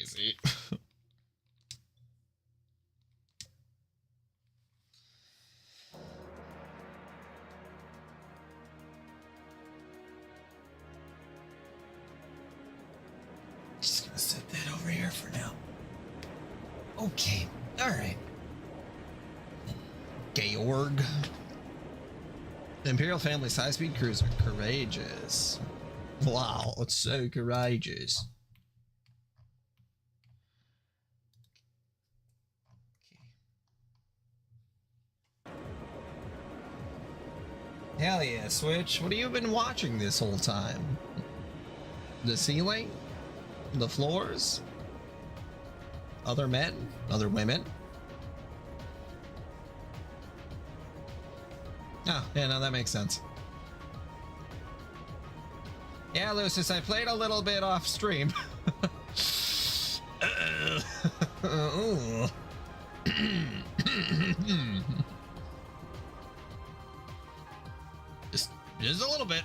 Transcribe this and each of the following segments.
crazy. Just gonna set that over here for now. Okay, alright. Georg. The Imperial family's high-speed cruiser. Courageous. Wow, it's so courageous. Okay. Hell yeah, Switch. What have you been watching this whole time? The ceiling? The floors? Other men? Other women? Oh, yeah, no, that makes sense. Yeah, Lucis, I played a little bit off stream. just a little bit.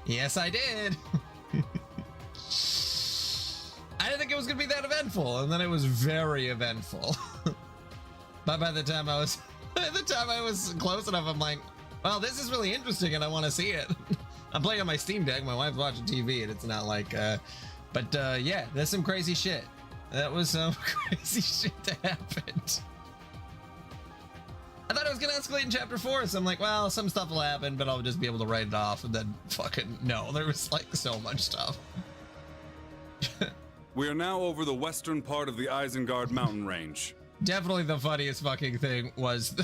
Yes, I did. I didn't think it was gonna be that eventful, and then it was very eventful. But by the time I was close enough, I'm like, well, this is really interesting and I want to see it. I'm playing on my Steam Deck, my wife's watching TV, and it's not like yeah, there's some crazy shit. That was some crazy shit that happened. I thought it was gonna escalate in chapter 4, so I'm like, well, some stuff will happen, but I'll just be able to write it off, and then fucking no, there was like so much stuff. We are now over the western part of the Isengard mountain range. Definitely the funniest fucking thing was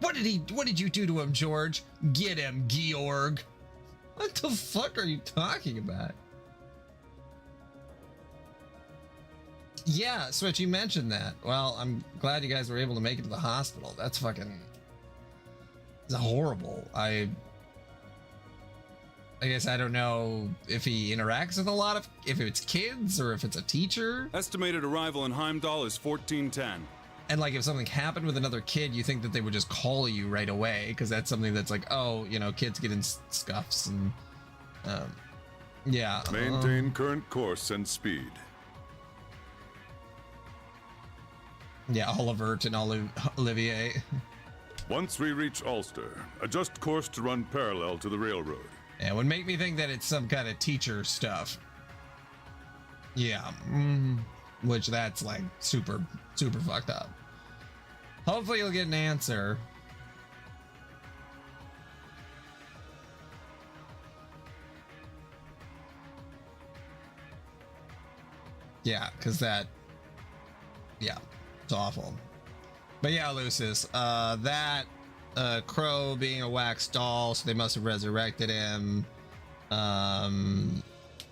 what did you do to him, George? Get him, Georg. What the fuck are you talking about? Yeah, Switch, you mentioned that. Well, I'm glad you guys were able to make it to the hospital. That's fucking... It's horrible. I guess I don't know if he interacts with a lot of... If it's kids or if it's a teacher. Estimated arrival in Heimdall is 1410. And like if something happened with another kid, you think that they would just call you right away, because that's something that's like, oh, you know, kids get in scuffs and... yeah. Maintain current course and speed. Yeah, Oliver and Olivier. Once we reach Ulster, adjust course to run parallel to the railroad. Yeah, it would make me think that it's some kind of teacher stuff. Yeah, which that's like super fucked up. Hopefully you'll get an answer. Yeah, because that... Yeah. It's awful. But yeah, Lucis, that Crow being a wax doll, so they must have resurrected him. The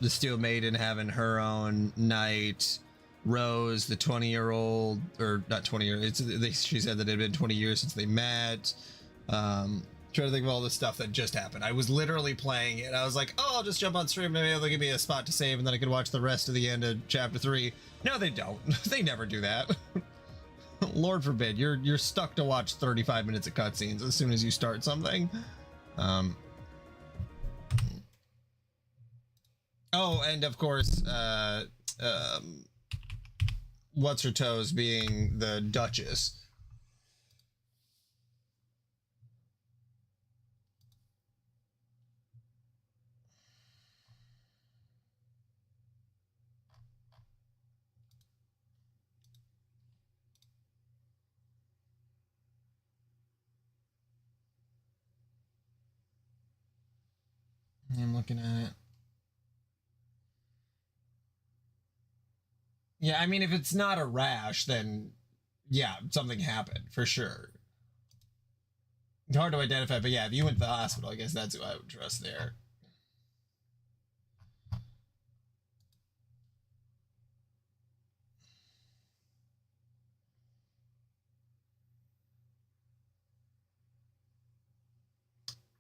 Steel Maiden having her own night. Rose, the 20-year-old, or not 20 years, she said that it had been 20 years since they met. Trying to think of all the stuff that just happened. I was literally playing it. I was like, oh, I'll just jump on stream, maybe they'll give me a spot to save, and then I could watch the rest of the end of chapter 3. No, they don't. They never do that. Lord forbid, you're stuck to watch 35 minutes of cutscenes as soon as you start something. Oh, and of course, what's her toes being the Duchess. I'm looking at it. Yeah, I mean, if it's not a rash, then yeah, something happened for sure. It's hard to identify, but yeah, if you went to the hospital, I guess that's who I would trust there.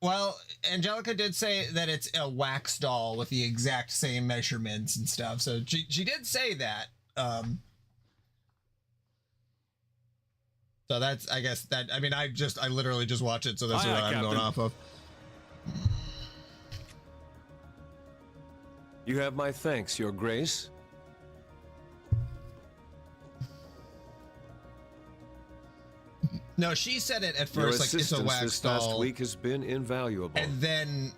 Well, Angelica did say that it's a wax doll with the exact same measurements and stuff. So she did say that. So that's, I guess that, I mean, I literally just watched it. So that's what I'm going off of. You have my thanks, Your Grace. No, she said it at Your first like it's a assistance wax this past doll, week has been invaluable. and then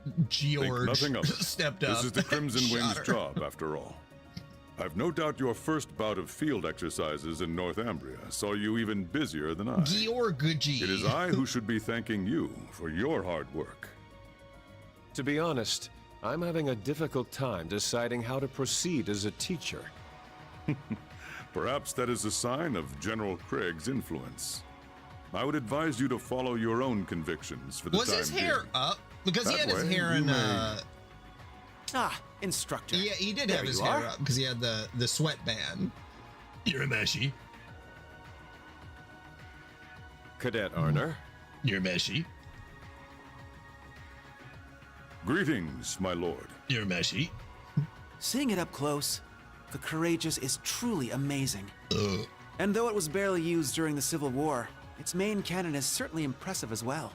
Think George nothing of it. stepped up. This is the Crimson and Wing's shot her. job, after all. I've no doubt your first bout of field exercises in Northumbria saw you even busier than I. Georgie. It is I who should be thanking you for your hard work. To be honest, I'm having a difficult time deciding how to proceed as a teacher. Perhaps that is a sign of General Craig's influence. I would advise you to follow your own convictions for the Was time his being. hair up? Because he That had his way, hair you in. may- Instructor. Yeah, he did There have his you hair are. up because he had the sweatband. You're a meshy. Cadet Arner. You're meshy. Greetings, my lord. You're meshy. Seeing it up close, the Courageous is truly amazing. Ugh. And though it was barely used during the Civil War, its main cannon is certainly impressive as well.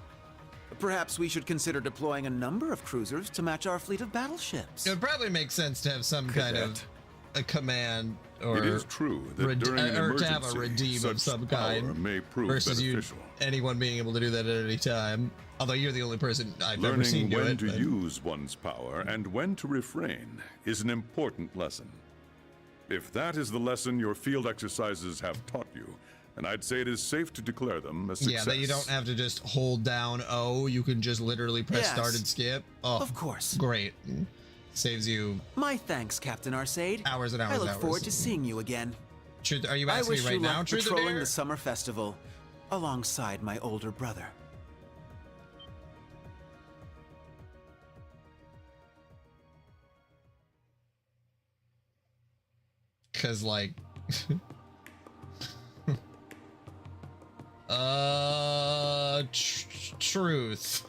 Perhaps we should consider deploying a number of cruisers to match our fleet of battleships. It would probably make sense to have some kind of a command or It is true that during an or emergency, to have a redeem such of some power kind may prove versus beneficial. anyone being able to do that at any time. Although you're the only person I've ever seen Learning do when it. to but- use one's power and when to refrain is an important lesson. If that is the lesson your field exercises have taught you, and I'd say it is safe to declare them a success. Yeah, that you don't have to just hold down O. You can just literally press Yes. start and skip. Oh, Of course. great. Saves you My thanks, Captain Arcade. hours and hours I and look hours. forward to seeing you again. Truth, are you I asking wish me right you now, luck Truth or patrolling Dare? the summer festival alongside my older brother. Cause like truth.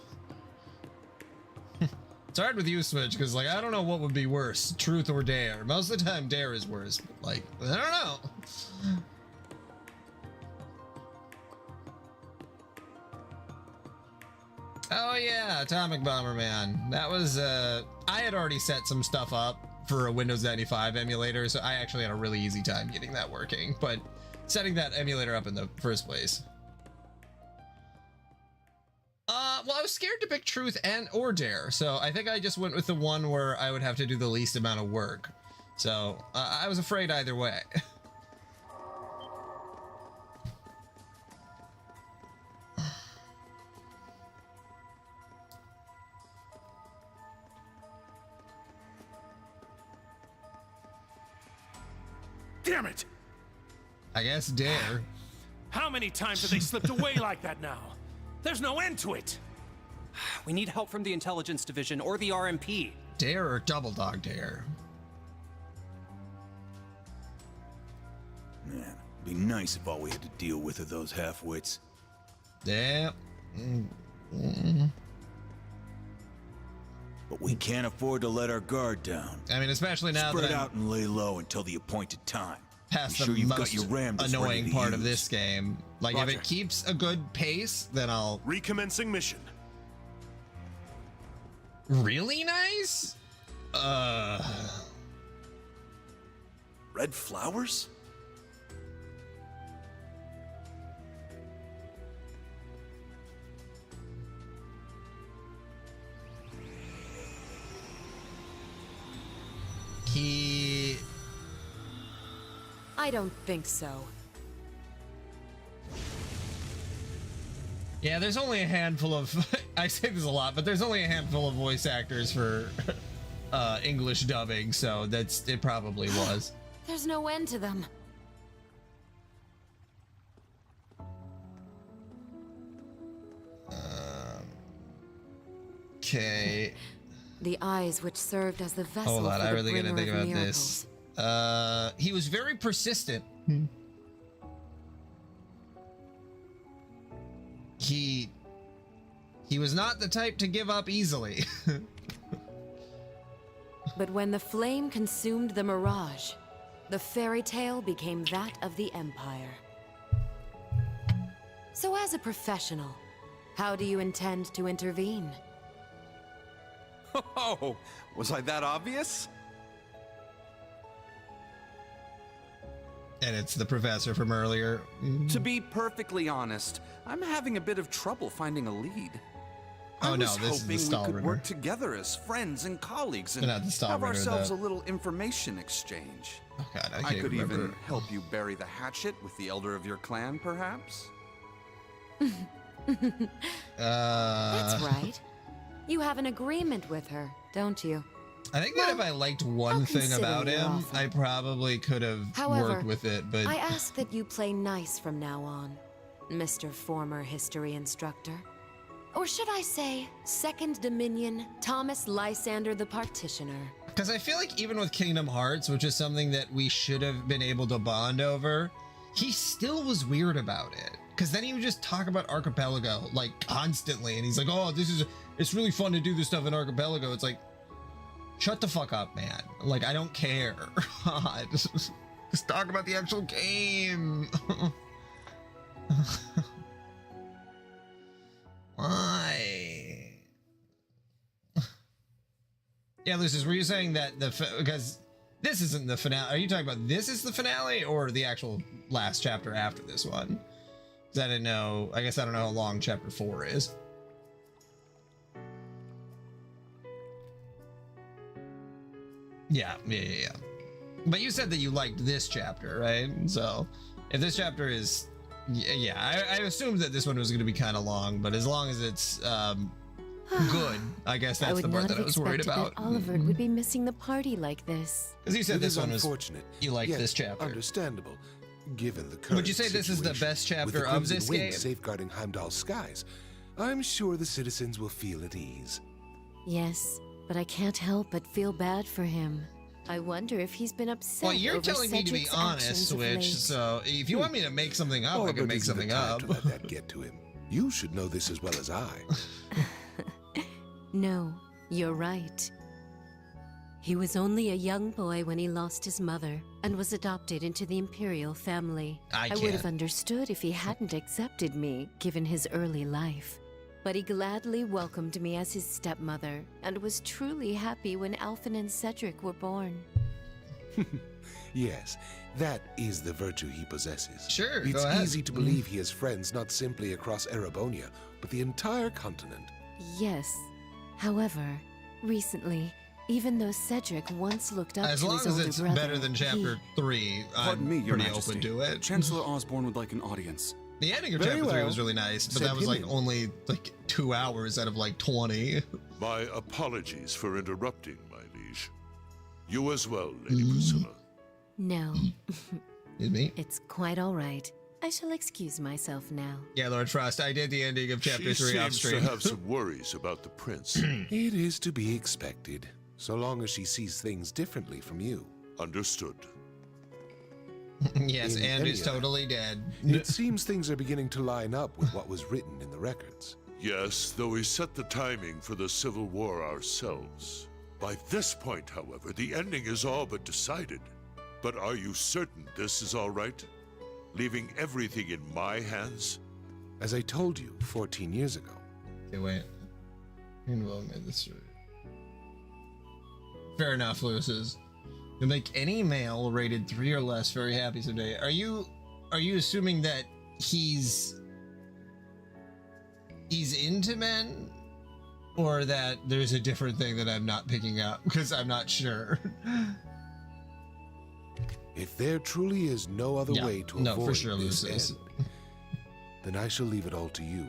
It's hard with you, Switch, because like I don't know what would be worse, truth or dare. Most of the time dare is worse, but like I don't know. Oh yeah, Atomic Bomberman. That was I had already set some stuff up for a Windows 95 emulator, so I actually had a really easy time getting that working, but setting that emulator up in the first place. Well, I was scared to pick truth and or dare, so I think I just went with the one where I would have to do the least amount of work. So I was afraid either way. Damn it! I guess dare. How many times have they slipped away like that now? There's no end to it! We need help from the Intelligence Division or the RMP. Dare or double dog dare? Man, it'd be nice if all we had to deal with are those half-wits. Damn. But we can't afford to let our guard down. I mean, especially now Spread that I'm out and lay low until the appointed time. past Be the sure you've most got your Ramdas ready annoying to part of use. this game. Like, if Roger. it keeps a good pace, then I'll... Recommencing mission. Really nice? Red flowers? He... I don't think so. Yeah, there's only a handful of... I say this a lot, but there's only a handful of voice actors for English dubbing, so it probably was. There's no end to them. Okay. The eyes which served as the vessel Hold on, for I the really gotta bringer think of about miracles. this. He was very persistent. He was not the type to give up easily. But when the flame consumed the mirage, the fairy tale became that of the Empire. So as a professional, how do you intend to intervene? Oh, was I that obvious? And it's the professor from earlier. To be perfectly honest, I'm having a bit of trouble finding a lead. Oh, I no, was this is the hoping we Stahlritter. could work together as friends and colleagues and Not the Stahlritter, have ourselves the- a little information exchange. Oh god, I I can't could remember. even help you bury the hatchet with the elder of your clan, perhaps? That's right. You have an agreement with her, don't you? I think that if I liked one I'll thing consider about your him, offer. I probably could have However, worked with it, but I ask that you play nice from now on, Mr. Former History Instructor. Or should I say, Second Dominion, Thomas Lysander the Partitioner. because I feel like even with Kingdom Hearts, which is something that we should have been able to bond over, he still was weird about it. Because then he would just talk about Archipelago like constantly, and he's like, "Oh, it's really fun to do this stuff in Archipelago." It's like, shut the fuck up, man. Like, I don't care. just talk about the actual game. Why? Yeah, Lucius, were you saying that because this isn't the finale? Are you talking about this is the finale or the actual last chapter after this one? Because I didn't know. I guess I don't know how long chapter 4 is. Yeah. But you said that you liked this chapter, right? So if this chapter is, yeah, I assumed that this one was going to be kind of long, but as long as it's good, I guess that's the part that I was worried about. That Oliver would be missing the party like this. Because you said It this is one was, unfortunate. you liked Yes, this chapter. Understandable, given the current Would you say this is the situation. best chapter With the of Crimson this Wind game? safeguarding Heimdall's skies, I'm sure the citizens will feel at ease. Yes, but I can't help but feel bad for him. I wonder if he's been upset. Well, you're over telling me to be Cedric's honest, actions of Switch. late. So if you want me to make something up, I can Orbit make isn't the something time up. to let that get to him. You should know this as well as I. No, you're right. He was only a young boy when he lost his mother and was adopted into the Imperial family. I would have can't. understood if he hadn't accepted me, given his early life. But he gladly welcomed me as his stepmother and was truly happy when Alphen and Cedric were born. Yes, that is the virtue he possesses. Sure, It's go ahead. easy to believe he has friends not simply across Erebonia, but the entire continent. Yes. However, recently, even though Cedric once looked up As to long his as older it's brother, better than chapter 3, Pardon I'm me, Your pretty Majesty. open to it. Chancellor Osborne would like an audience. The ending of Very chapter 3 well. was really nice, but Send that was him like in. only like 2 hours out of like 20. My apologies for interrupting, my liege. You as well, Lady Priscilla. No, Excuse me? it's quite all right. I shall excuse myself now. Yeah, Lord Frost, I did the ending of chapter She 3 off seems to stream. have some worries about the prince. It is to be expected, so long as she sees things differently from you. Understood. Yes, In and any is event, totally dead. It seems things are beginning to line up with what was written in the records. Yes, though we set the timing for the Civil War ourselves. By this point, however, the ending is all but decided. But are you certain this is all right? Leaving everything in my hands? As I told you 14 years ago. Okay, wait. Involvement this. Fair enough, Lucis. You'll make any male rated 3 or less very happy someday. Are you assuming that he's into men? Or that there's a different thing that I'm not picking up? Because I'm not sure. If there truly is no other Yeah, way to no, avoid for sure, this Lucis. end, then I shall leave it all to you.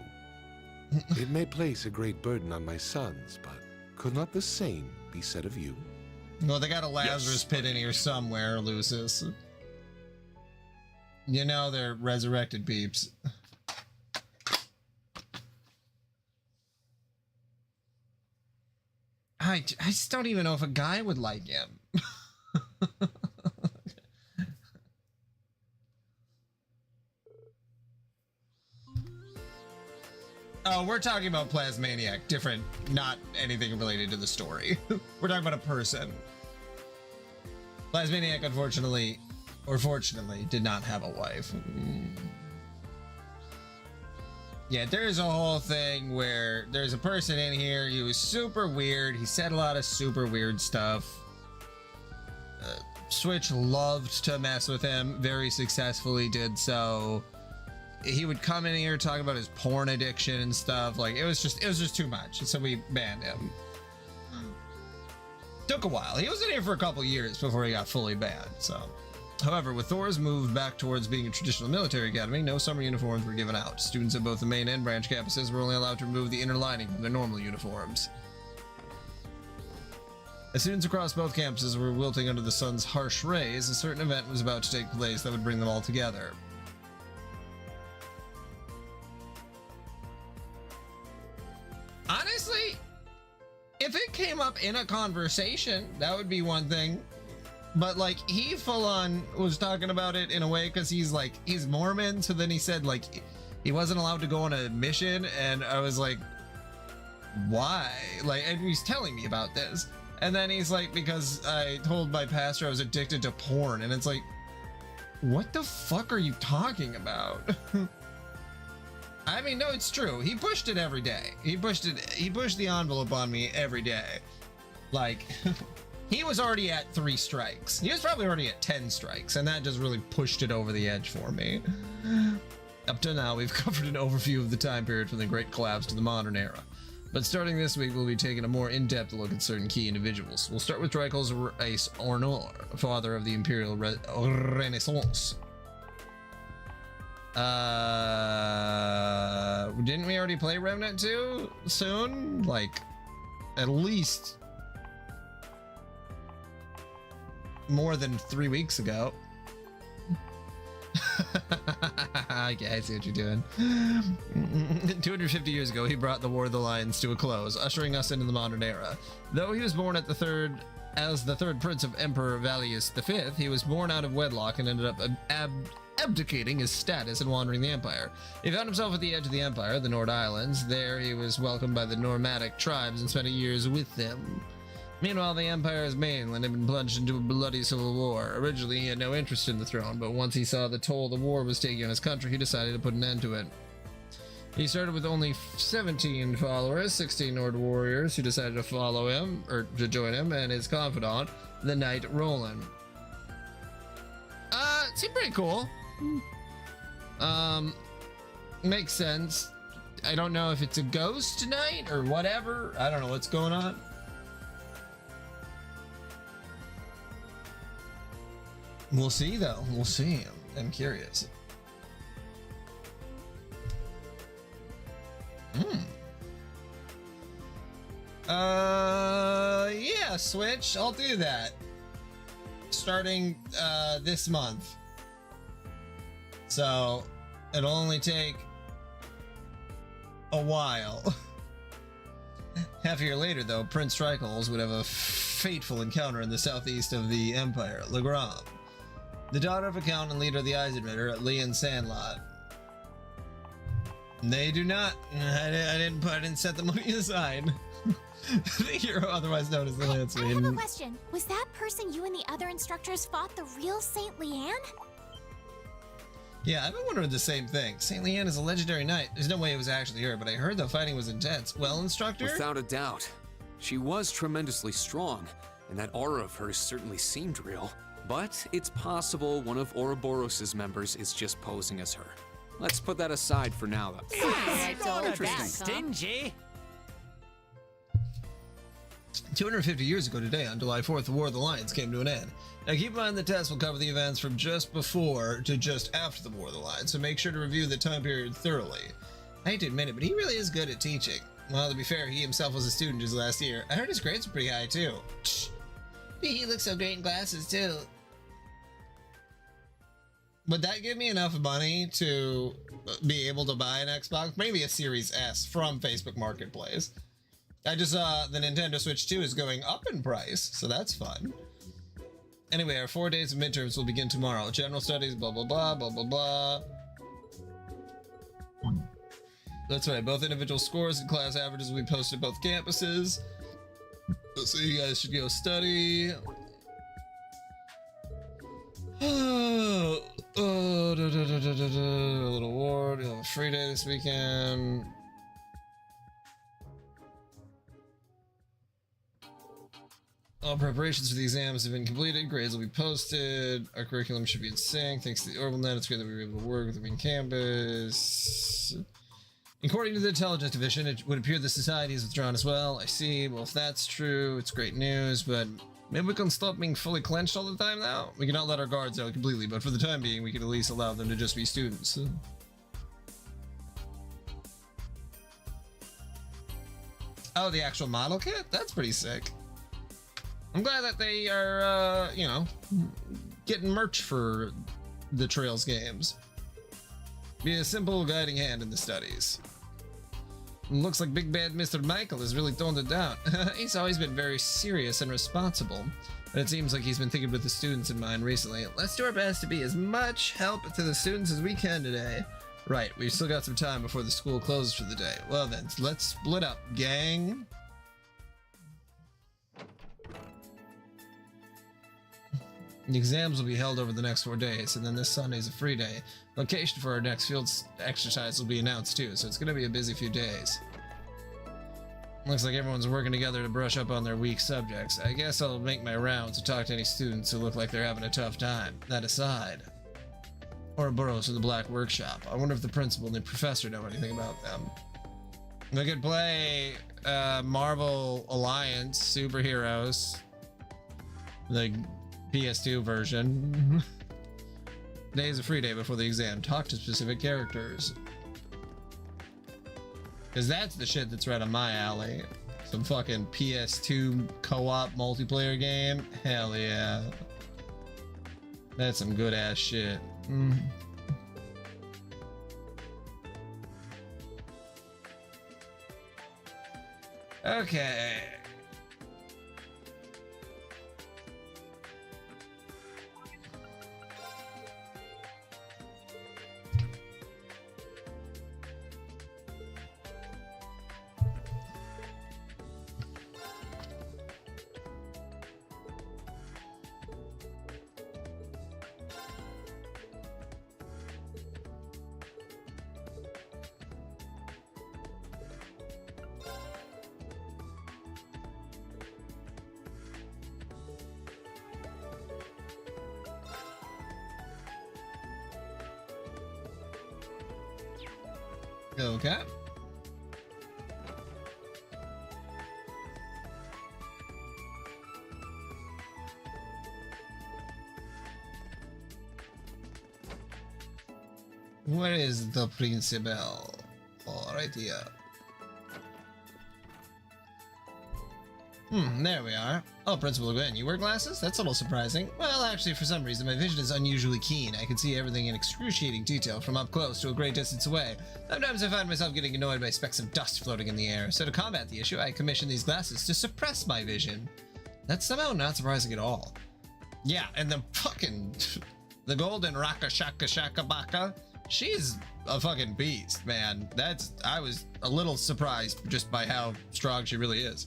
It may place a great burden on my sons, but could not the same be said of you? Well, they got a Lazarus pit in here somewhere, Lucis. You know they're resurrected peeps. I just don't even know if a guy would like him. Oh, we're talking about Plasmaniac. Different, not anything related to the story. We're talking about a person. Plasmaniac, unfortunately, or fortunately, did not have a wife. Yeah, there's a whole thing where there's a person in here. He was super weird. He said a lot of super weird stuff. Switch loved to mess with him, very successfully did so. He would come in here talking about his porn addiction and stuff. Like, it was just too much. So we banned him. Took a while. He was in here for a couple years before he got fully banned, so. However, with Thor's move back towards being a traditional military academy, no summer uniforms were given out. Students at both the main and branch campuses were only allowed to remove the inner lining from their normal uniforms. As students across both campuses were wilting under the sun's harsh rays, a certain event was about to take place that would bring them all together. Honestly, if it came up in a conversation, that would be one thing. But like, he full on was talking about it in a way because he's Mormon. So then he said like he wasn't allowed to go on a mission, and I was like, why? Like, and he's telling me about this, and then he's like, because I told my pastor I was addicted to porn, and it's like, what the fuck are you talking about? I mean, no, it's true. He pushed it every day. He pushed the envelope on me every day. Like, he was already at 3 strikes. He was probably already at 10 strikes, and that just really pushed it over the edge for me. Up to now, we've covered an overview of the time period from the Great Collapse to the modern era. But starting this week, we'll be taking a more in-depth look at certain key individuals. We'll start with Draco's Ace Ornor, father of the Imperial Renaissance. Didn't we already play Remnant 2 soon? Like, at least more than 3 weeks ago. Okay, I see what you're doing. 250 years ago, he brought the War of the Lions to a close, ushering us into the modern era. Though he was born at as the third prince of Emperor Valius V, he was born out of wedlock and ended up abdicating his status and wandering the Empire. He found himself at the edge of the Empire, the Nord Islands. There, he was welcomed by the Normatic tribes and spent years with them. Meanwhile, the Empire's mainland had been plunged into a bloody civil war. Originally, he had no interest in the throne, but once he saw the toll the war was taking on his country, he decided to put an end to it. He started with only 17 followers, 16 Nord warriors who decided to follow him, or to join him, and his confidant, the Knight Roland. Seemed pretty cool. Makes sense. I don't know if it's a ghost tonight or whatever. I don't know what's going on. We'll see, though. We'll see. I'm curious. Yeah, Switch. I'll do that. Starting this month. So it'll only take a while. Half a year later, though, Prince Tricols would have a fateful encounter in the southeast of the Empire, Legram. The daughter of a count and leader of the Eisenritter, Leon Sandlot. They do not. I didn't set the money aside. The hero, otherwise known as the Lance I have a question. Was that person you and the other instructors fought the real Saint Leanne? Yeah, I've been wondering the same thing. Saint Leanne is a legendary knight. There's no way it was actually her, but I heard the fighting was intense. Well, instructor? Without a doubt. She was tremendously strong, and that aura of hers certainly seemed real. But it's possible one of Ouroboros' members is just posing as her. Let's put that aside for now, though. Interesting. Stingy. 250 years ago today, on July 4th, the War of the Lions came to an end. Now keep in mind the test will cover the events from just before to just after the War of the Lions, so make sure to review the time period thoroughly. I hate to admit it, but he really is good at teaching. Well, to be fair, he himself was a student his last year. I heard his grades were pretty high, too. He looks so great in glasses, too. Would that give me enough money to be able to buy an Xbox? Maybe a Series S from Facebook Marketplace. I just saw the Nintendo Switch 2 is going up in price, so that's fun. Anyway, our 4 days of midterms will begin tomorrow. General studies, blah, blah, blah, blah, blah, blah. That's right, both individual scores and class averages will be posted at both campuses. So you guys should go study. Oh, a little award. You'll have a free day this weekend. All preparations for the exams have been completed. Grades will be posted. Our curriculum should be in sync. Thanks to the OrbitalNet, it's great that we were able to work with the main campus. According to the Intelligence Division, it would appear the society is withdrawn as well. I see. Well, if that's true, it's great news, but maybe we can stop being fully clenched all the time now? We cannot let our guards out completely, but for the time being, we can at least allow them to just be students. Oh, the actual model kit? That's pretty sick. I'm glad that they are, you know, getting merch for the Trails games. Be a simple guiding hand in the studies. Looks like Big Bad Mr. Michael has really toned it down. He's always been very serious and responsible, but it seems like he's been thinking with the students in mind recently. Let's do our best to be as much help to the students as we can today. Right, we've still got some time before the school closes for the day. Well then, let's split up, gang. The exams will be held over the next 4 days, and then this Sunday is a free day. Location for our next field exercise will be announced too, so it's going to be a busy few days. Looks like everyone's working together to brush up on their weak subjects. I guess I'll make my rounds to talk to any students who look like they're having a tough time. That aside, Ouroboros or the Black Workshop. I wonder if the principal and the professor know anything about them. They could play Marvel Alliance Superheroes. The PS2 version. Today is a free day before the exam. Talk to specific characters. Because that's the shit that's right on my alley. Some fucking PS2 co-op multiplayer game. Hell yeah. That's some good ass shit. Okay. Okay. Where is the principal? Oh, right here. There we are. Oh, Principal Gwen, you wear glasses? That's a little surprising. Well, actually, for some reason, my vision is unusually keen. I can see everything in excruciating detail from up close to a great distance away. Sometimes I find myself getting annoyed by specks of dust floating in the air. So to combat the issue, I commissioned these glasses to suppress my vision. That's somehow not surprising at all. Yeah, and the fucking... the golden Raka Shaka Shaka Baka, she's a fucking beast, man. I was a little surprised just by how strong she really is.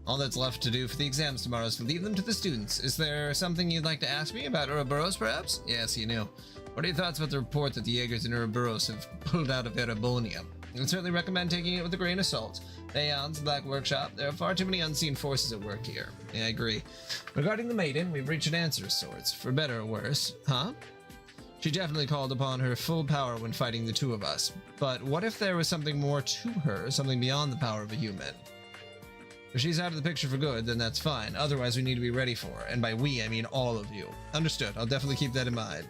All that's left to do for the exams tomorrow is to leave them to the students. Is there something you'd like to ask me about Ouroboros, perhaps? Yes, you knew. What are your thoughts about the report that the Jaegers in Ouroboros have pulled out of Erebonia? I would certainly recommend taking it with a grain of salt. Aeons, Black Workshop, there are far too many unseen forces at work here. Yeah, I agree. Regarding the maiden, we've reached an answer of sorts, for better or worse. Huh? She definitely called upon her full power when fighting the two of us. But what if there was something more to her, something beyond the power of a human? If she's out of the picture for good, then that's fine. Otherwise, we need to be ready for her. And by we, I mean all of you. Understood. I'll definitely keep that in mind.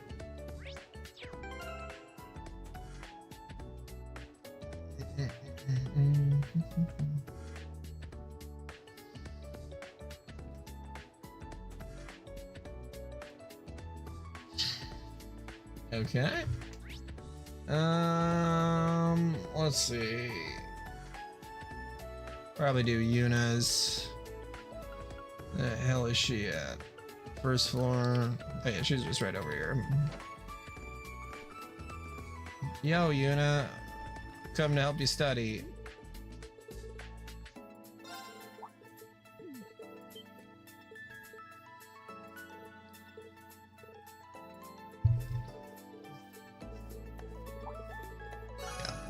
Okay. Let's see. Probably do Yuna's. The hell is she at? First floor. Oh yeah, she's just right over here. Yo, Yuna. Come to help you study.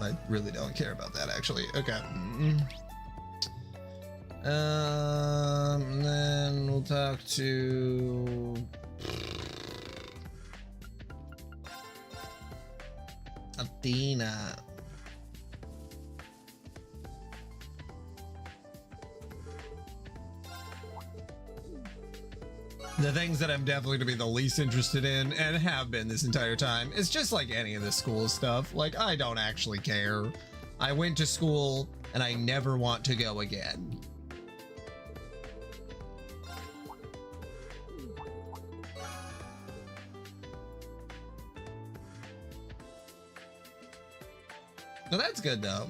I really don't care about that, actually. Okay. Then we'll talk to Athena. The things that I'm definitely to be the least interested in, and have been this entire time, is just like any of the school stuff. Like, I don't actually care. I went to school and I never want to go again. Well, that's good though.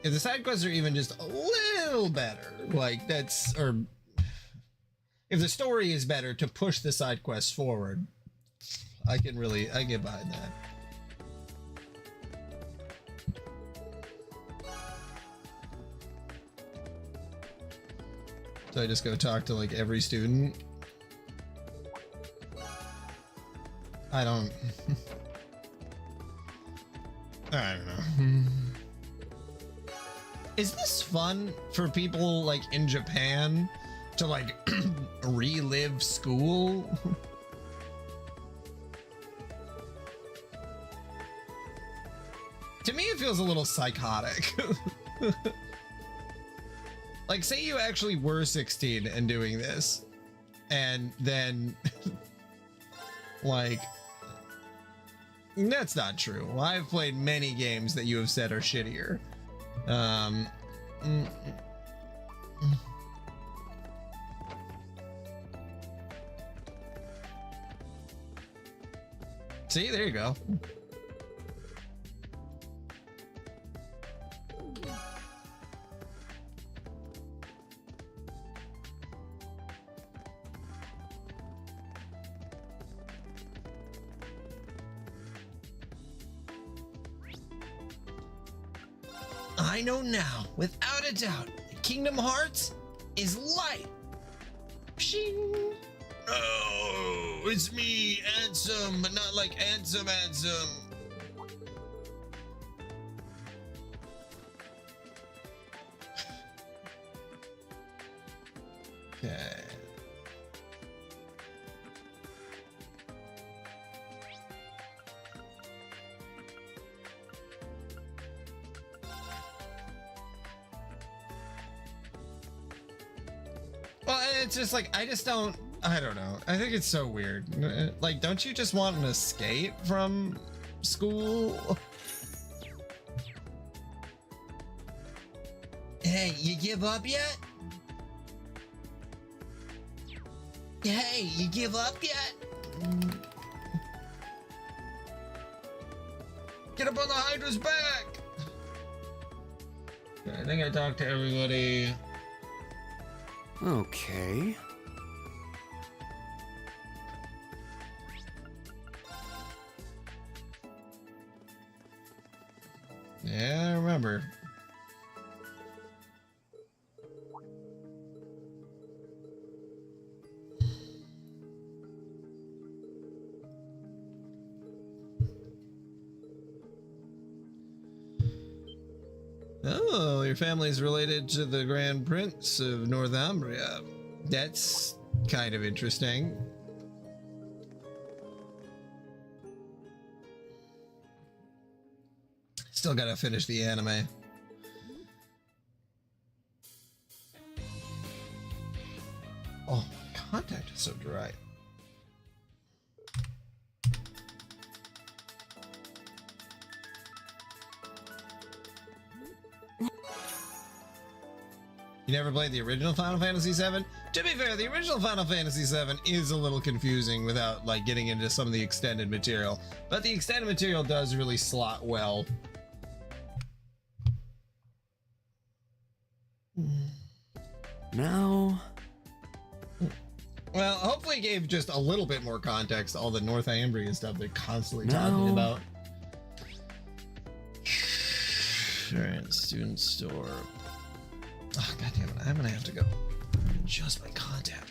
If the side quests are even just a little better, like that's, or if the story is better to push the side quests forward, I get behind that. So I just go talk to like every student. I don't know. Is this fun for people like in Japan to like relive school? To me, it feels a little psychotic. Like, say you actually were 16 and doing this, and then like, that's not true. I've played many games that you have said are shittier. See, there you go. I know now, without a doubt, Kingdom Hearts is light. Shing. Oh, it's me, Ansem, but not like Ansem. Okay. Well, it's just like, I don't know. I think it's so weird. Like, don't you just want an escape from school? Hey, you give up yet? Hey, you give up yet? Get up on the Hydra's back! Okay, I think I talked to everybody. Okay. Yeah, I remember. Oh, your family's related to the Grand Prince of Northumbria. That's kind of interesting. Still gotta finish the anime. Oh, my contact is so dry. You never played the original Final Fantasy VII? To be fair, the original Final Fantasy VII is a little confusing without like getting into some of the extended material, but the extended material does really slot well. Now, well, hopefully it gave just a little bit more context to all the Northumbria stuff they're constantly talking about. Alright, student store. Oh, God damn it. I'm gonna have to go adjust my contact.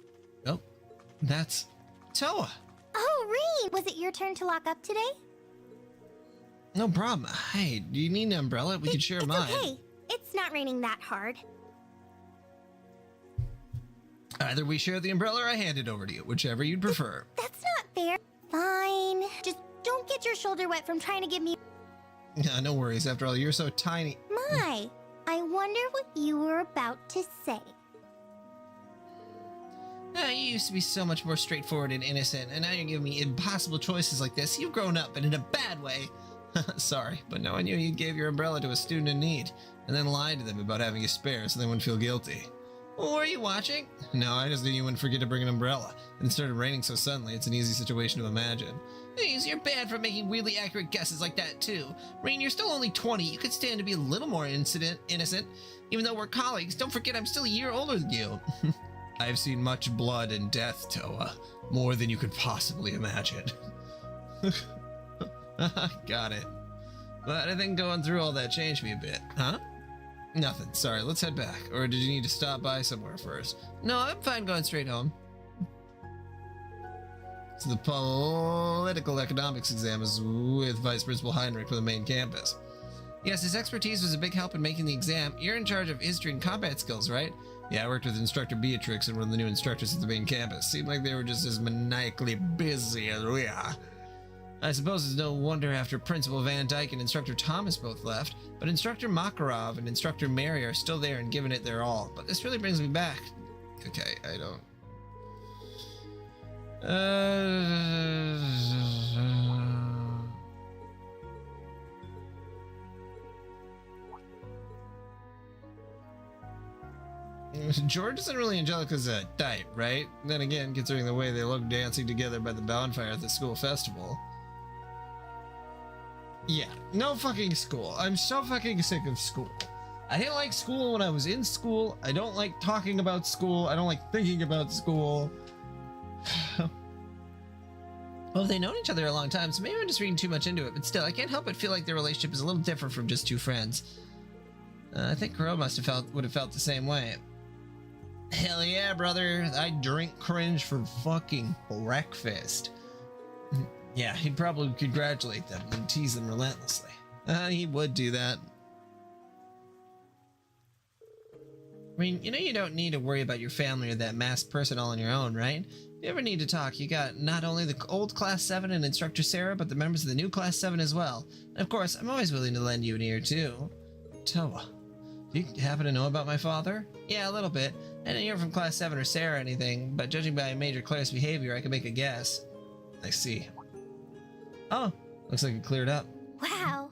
That's Toa. Oh, Rean! Was it your turn to lock up today? No problem. Hey, do you need an umbrella? We could share It's mine. okay. It's not raining that hard. Either we share the umbrella or I hand it over to you, whichever you'd prefer. That's not fair. Fine. Just don't get your shoulder wet from trying to give me... No worries. After all, you're so tiny. My, I wonder what you were about to say. You used to be so much more straightforward and innocent, and now you're giving me impossible choices like this. You've grown up, and in a bad way. Sorry, but no one knew you gave your umbrella to a student in need, and then lied to them about having a spare so they wouldn't feel guilty. Well, were you watching? No, I just knew you wouldn't forget to bring an umbrella. And it started raining so suddenly, it's an easy situation to imagine. Jeez, you're bad for making weirdly accurate guesses like that, too. Rain, you're still only 20. You could stand to be a little more innocent. Even though we're colleagues, don't forget I'm still a year older than you. I've seen much blood and death, Toa. More than you could possibly imagine. Got it. But I think going through all that changed me a bit, huh? Nothing. Sorry, let's head back. Or did you need to stop by somewhere first? No, I'm fine going straight home. So the political economics exam is with Vice Principal Heinrich for the main campus. Yes, his expertise was a big help in making the exam. You're in charge of history and combat skills, right? Yeah, I worked with Instructor Beatrix and one of the new instructors at the main campus. Seemed like they were just as maniacally busy as we are. I suppose it's no wonder after Principal Van Dyke and Instructor Thomas both left, but Instructor Makarov and Instructor Mary are still there and giving it their all. But this really brings me back. Okay, I don't... George isn't really Angelica's type, right? Then again, considering the way they look dancing together by the bonfire at the school festival. Yeah, no fucking school. I'm so fucking sick of school. I didn't like school when I was in school. I don't like talking about school. I don't like thinking about school. Well, they've known each other a long time, so maybe I'm just reading too much into it, but still, I can't help but feel like their relationship is a little different from just two friends. I think Kuro would have felt the same way. Hell yeah, brother. I drink cringe for fucking breakfast. Yeah, he'd probably congratulate them and tease them relentlessly. He would do that. I mean, you know you don't need to worry about your family or that masked person all on your own, right? If you ever need to talk, you got not only the old Class 7 and Instructor Sarah, but the members of the new Class 7 as well. And of course, I'm always willing to lend you an ear, too. Toa, do you happen to know about my father? Yeah, a little bit. I didn't hear from Class 7 or Sarah or anything, but judging by Major Claire's behavior, I can make a guess. I see. Oh, looks like it cleared up. Wow.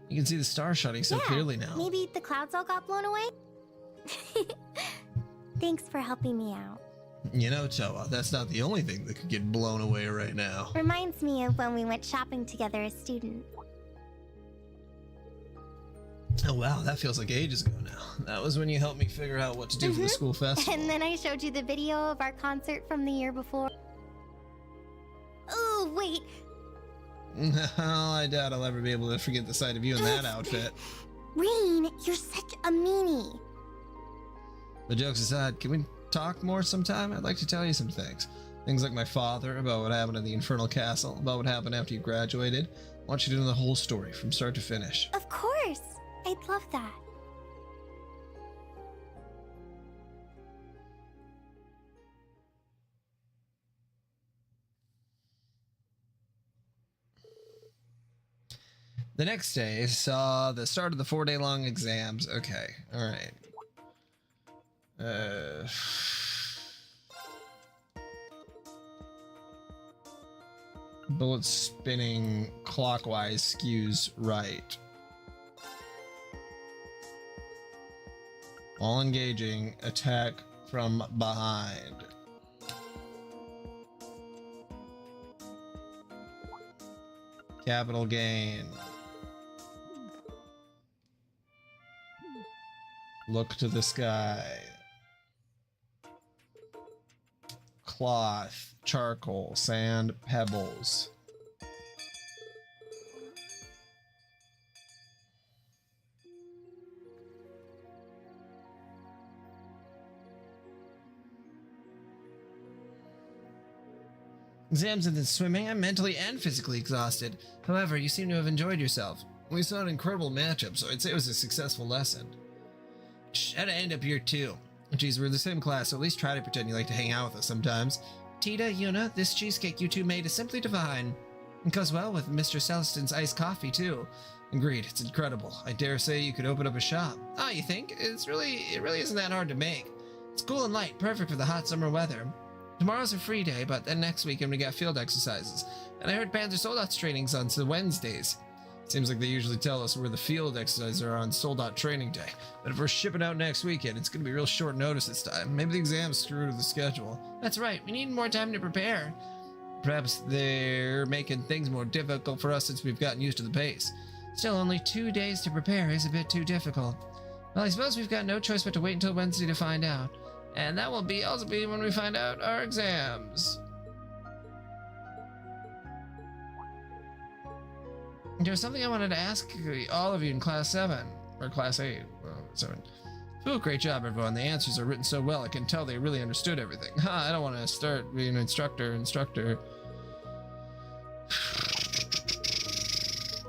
You can see the stars shining so clearly now. Maybe the clouds all got blown away? Thanks for helping me out. You know, Toa, that's not the only thing that could get blown away right now. Reminds me of when we went shopping together as students. Oh wow, that feels like ages ago now. That was when you helped me figure out what to do for the school festival. And then I showed you the video of our concert from the year before. Oh, wait. I doubt I'll ever be able to forget the sight of you in that outfit. Rean, you're such a meanie. But jokes aside, can we talk more sometime? I'd like to tell you some things. Things like my father, about what happened in the Infernal Castle, about what happened after you graduated. I want you to know the whole story, from start to finish. Of course. I'd love that. The next day saw the start of the 4-day-long exams. Okay, all right. Bullet spinning clockwise skews right. While engaging, attack from behind. Capital gain. Look to the sky. Cloth, charcoal, sand, pebbles. Exams and then swimming, I'm mentally and physically exhausted. However, you seem to have enjoyed yourself. We saw an incredible matchup, so I'd say it was a successful lesson. Shh, how'd I end up here too? Geez, we're in the same class, so at least try to pretend you like to hang out with us sometimes. Tita, Yuna, this cheesecake you two made is simply divine. It goes well with Mr. Celestin's iced coffee, too. Agreed, it's incredible. I dare say you could open up a shop. Ah, you think? It really isn't that hard to make. It's cool and light, perfect for the hot summer weather. Tomorrow's a free day, but then next weekend we got field exercises. And I heard Panzer Soldat's training's on Wednesdays. Seems like they usually tell us where the field exercises are on Soldat training day. But if we're shipping out next weekend, it's gonna be real short notice this time. Maybe the exam's screwed with the schedule. That's right, we need more time to prepare. Perhaps they're making things more difficult for us since we've gotten used to the pace. Still, only 2 days to prepare is a bit too difficult. Well, I suppose we've got no choice but to wait until Wednesday to find out. And that will also be when we find out our exams. There's something I wanted to ask all of you in Class 7, or Class 8, 7. Oh, great job, everyone. The answers are written so well, I can tell they really understood everything. I don't want to start being an instructor.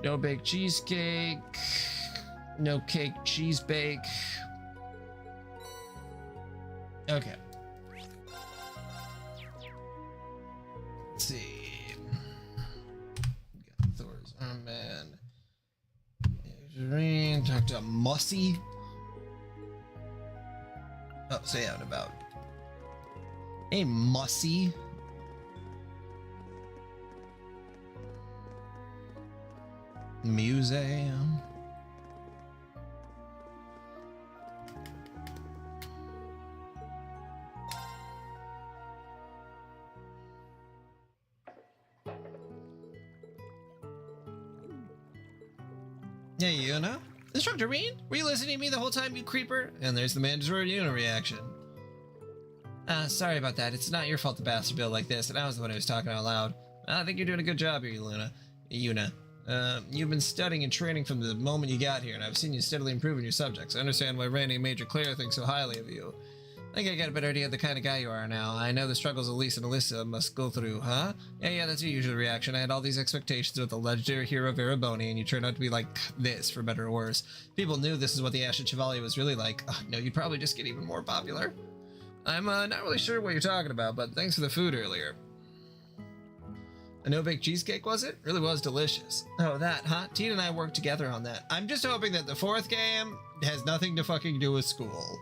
No baked cheesecake. No cake cheese bake. Okay. Let's see. We got Thor's armband. Talk to Mussy. Oh, say out about. Hey, Mussy. Museum. Hey, Yuna. Instructor Rean? Were you listening to me the whole time, you creeper? And there's the mandatory Yuna reaction. Sorry about that. It's not your fault the bastard built like this, and I was the one who was talking out loud. I think you're doing a good job here, Yuna. You've been studying and training from the moment you got here, and I've seen you steadily improving your subjects. I understand why Randy and Major Claire think so highly of you. I think I got a better idea of the kind of guy you are now. I know the struggles Elise and Alyssa must go through, huh? Yeah, that's your usual reaction. I had all these expectations with the legendary hero Veraboni, and you turned out to be like this, for better or worse. People knew this is what the Ashen Chevalier was really like. No, you'd probably just get even more popular. I'm not really sure what you're talking about, but thanks for the food earlier. A no-bake cheesecake, was it? Really was delicious. Oh, that, huh? Tina and I worked together on that. I'm just hoping that the fourth game has nothing to fucking do with school.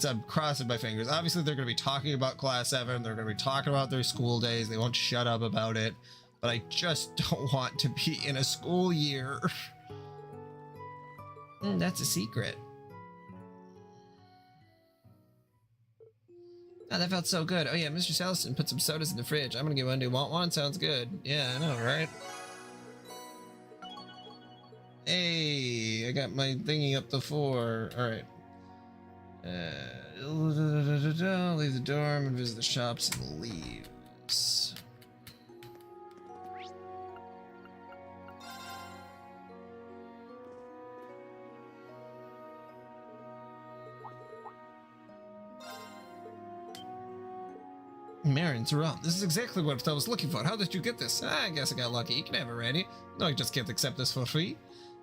I'm crossing my fingers. Obviously, they're going to be talking about Class 7. They're going to be talking about their school days. They won't shut up about it. But I just don't want to be in a school year. That's a secret. Oh, that felt so good. Oh yeah, Mr. Celestin put some sodas in the fridge. I'm gonna get one. Do you want one? Sounds good. Yeah, I know, right? Hey, I got my thingy up to 4. All right. Leave the dorm and visit the shops and leaves. Marin's rum. This is exactly what I was looking for. How did you get this? I guess I got lucky. You can have it, Randy. No, I just can't accept this for free.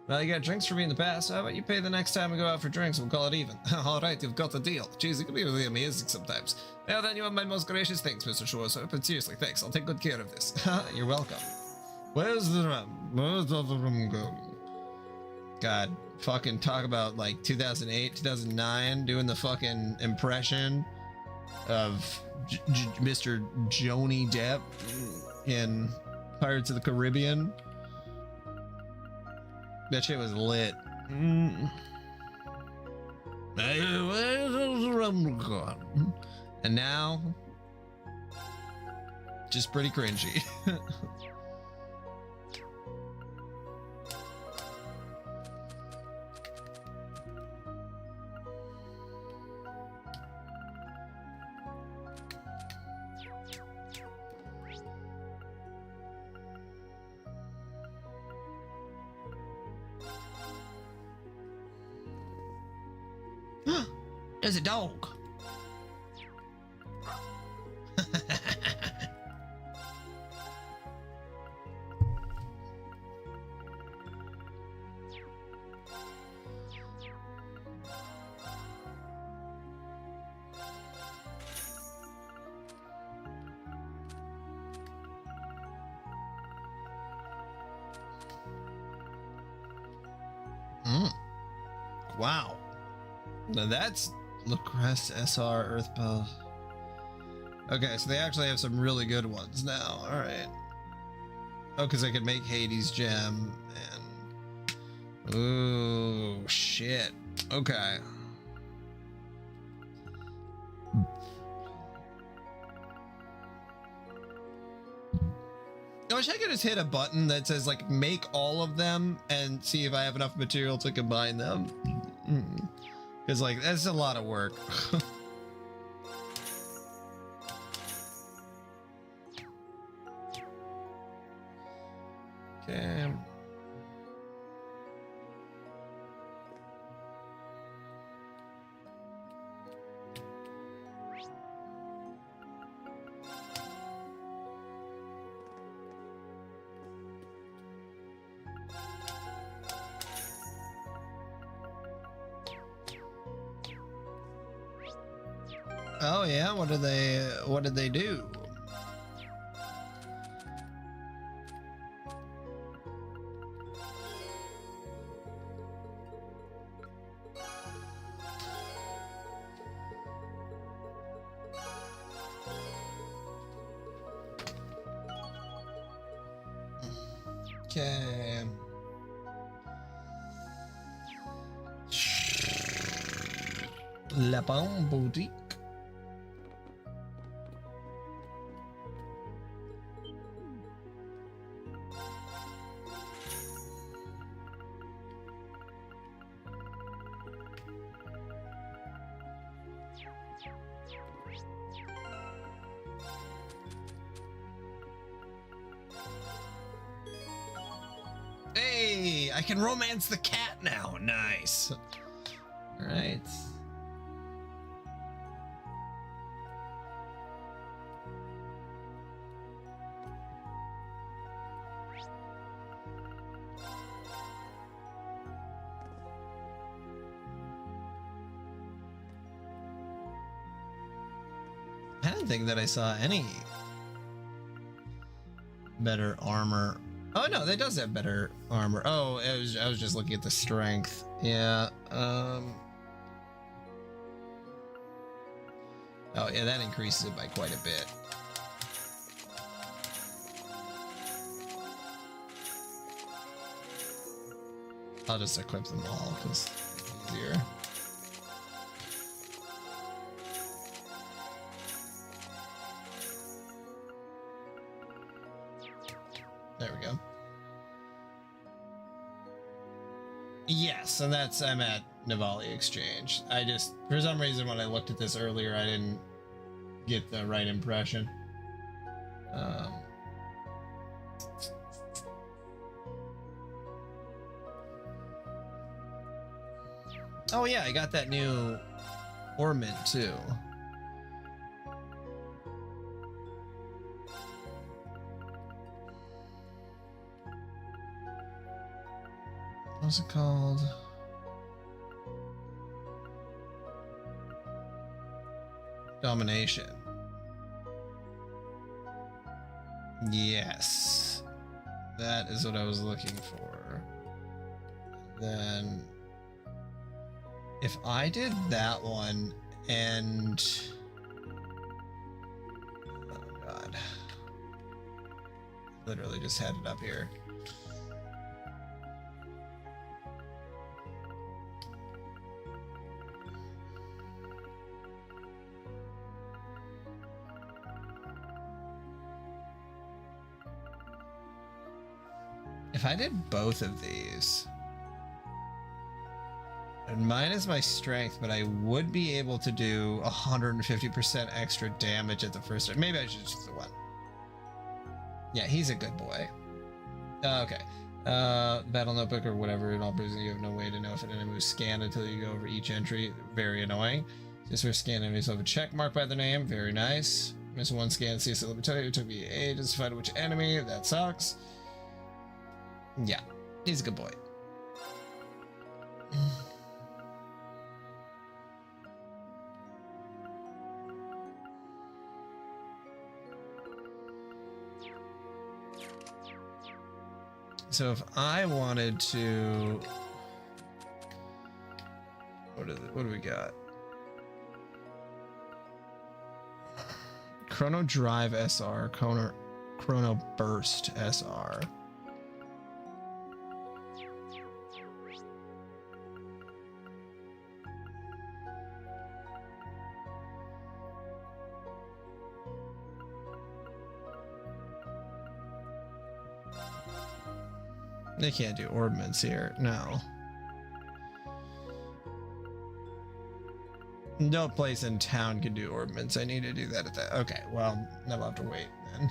Well, you got drinks for me in the past. How about you pay the next time we go out for drinks? We'll call it even. All right, you've got the deal. Jeez, it can be really amazing sometimes. Well, then you have my most gracious thanks, Mr. Schwarzer. But seriously, thanks. I'll take good care of this. You're welcome. Where's the rum? Where's the rum go? God, fucking talk about like 2008, 2009, doing the fucking impression of Mr. Johnny Depp in Pirates of the Caribbean. That shit was lit. And now, just pretty cringy. There's a dog. Wow. Now that's Lucrest SR Earthbow. Okay, so they actually have some really good ones now. All right. Oh, because I could make Hades gem and. Ooh, shit. Okay. I wish I could just hit a button that says like make all of them and see if I have enough material to combine them. Because like that's a lot of work. Okay. Oh yeah, what did they do? Okay. Lapin Boutique. Hey, I can romance the cat now. Nice. All right. I didn't think that I saw any better armor. Oh no, that does have better armor. Oh, I was just looking at the strength. Yeah. Oh yeah, that increases it by quite a bit. I'll just equip them all because it's easier. There we go. Yes, and that's I'm at Navali Exchange. I just for some reason when I looked at this earlier I didn't get the right impression. Oh yeah, I got that new ornament too. What's it called? Domination. Yes. That is what I was looking for. Then if I did that one and oh god. Literally just had it up here. If I did both of these, and minus my strength, but I would be able to do 150% extra damage at the first. Maybe I should just do the one. Yeah, he's a good boy. Okay. Battle notebook or whatever. In all bruising, you have no way to know if an enemy was scanned until you go over each entry. Very annoying. Just for scan enemies, have a check mark by their name. Very nice. Miss one scan. See, so let me tell you, it took me ages to find which enemy. That sucks. Yeah, he's a good boy. So if I wanted to What is it? What do we got? Chrono Drive SR, Chrono Burst SR. They can't do ordnance here. No. No place in town can do ordnance. I need to do that at that. Okay, well, I'll have to wait then.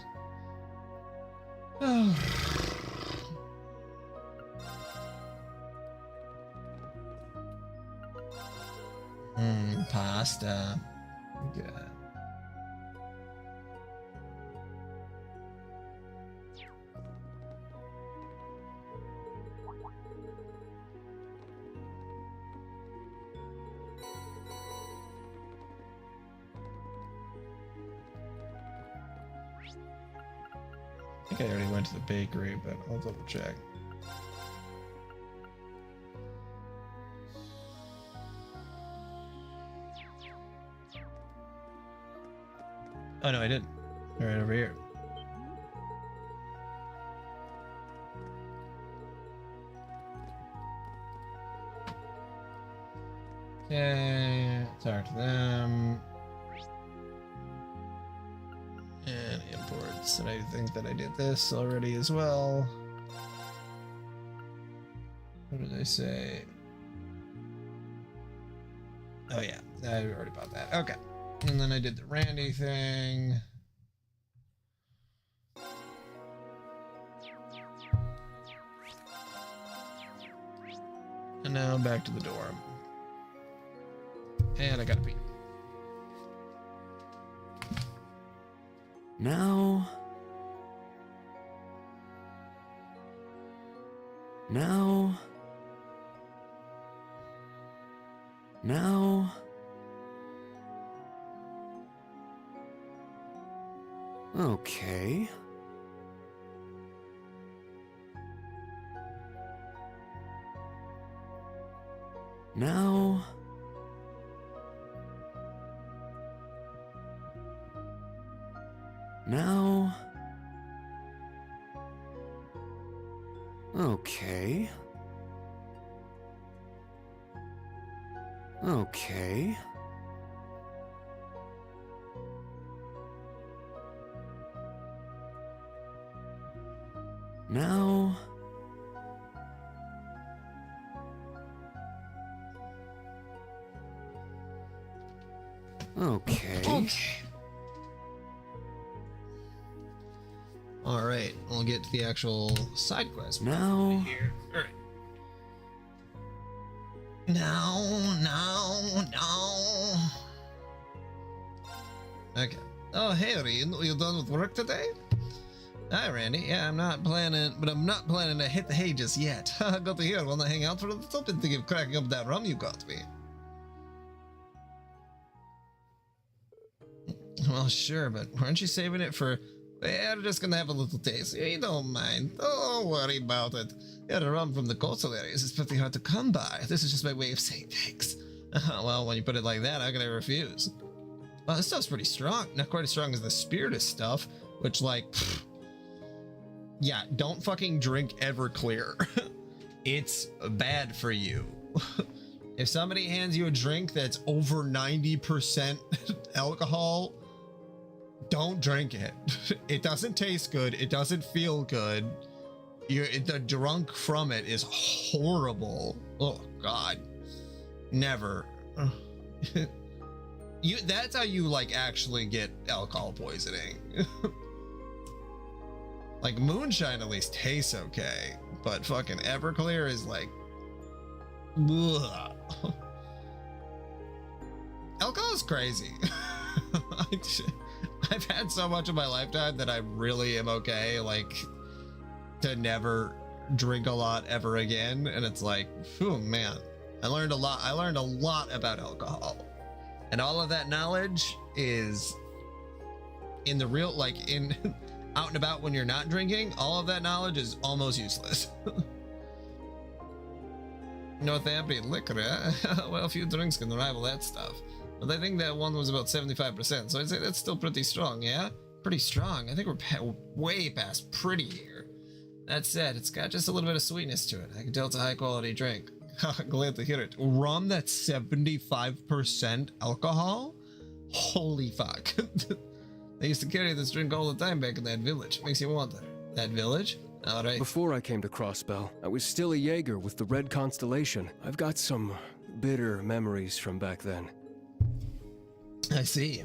Pasta. Good. I think I already went to the bakery, but I'll double check. Oh no, I didn't. They're right over here. Okay, talk to them. And imports. And I think that I did this already as well. What did I say? Oh yeah, I already bought that. Okay. And then I did the Randy thing. And now back to the dorm. And I gotta pee. Now. Okay. Now. Okay. Okay. Now. Okay. All right, we'll get to the actual side quest Now. here. All right. No. Okay. Oh, hey, you done with work today? Hi, Randy. Yeah, I'm not planning to hit the hay just yet. Good to hear. Wanna hang out for a little bit to give cracking up that rum you got me? Well, sure, but weren't you saving it for... We're just gonna have a little taste. You don't mind. Don't worry about it. Yeah, the rum from the coastal areas is pretty hard to come by. This is just my way of saying thanks. Well, when you put it like that, how can I refuse? Well, this stuff's pretty strong. Not quite as strong as the Spiritus stuff, which, like... Pfft. Yeah, don't fucking drink Everclear. It's bad for you. If somebody hands you a drink that's over 90% alcohol... Don't drink it. It doesn't taste good. It doesn't feel good. The drunk from it is horrible. Oh God, never. That's how you like actually get alcohol poisoning. Like moonshine at least tastes okay, but fucking Everclear is like, ugh. Alcohol is crazy. I've had so much of my lifetime that I really am okay, like, to never drink a lot ever again. And it's like, oh man, I learned a lot. I learned a lot about alcohol, and all of that knowledge is in the real, like in out and about when you're not drinking. All of that knowledge is almost useless. Northampton liquor, eh? Well, a few drinks can rival that stuff. But I think that one was about 75%, so I'd say that's still pretty strong, yeah? Pretty strong. I think we're way past pretty here. That said, it's got just a little bit of sweetness to it. I can tell it's a high-quality drink. Glad to hear it. Rum that's 75% alcohol? Holy fuck. They used to carry this drink all the time back in that village. Makes you wonder. That village? Alright. Before I came to Crossbell, I was still a Jaeger with the Red Constellation. I've got some bitter memories from back then. I see.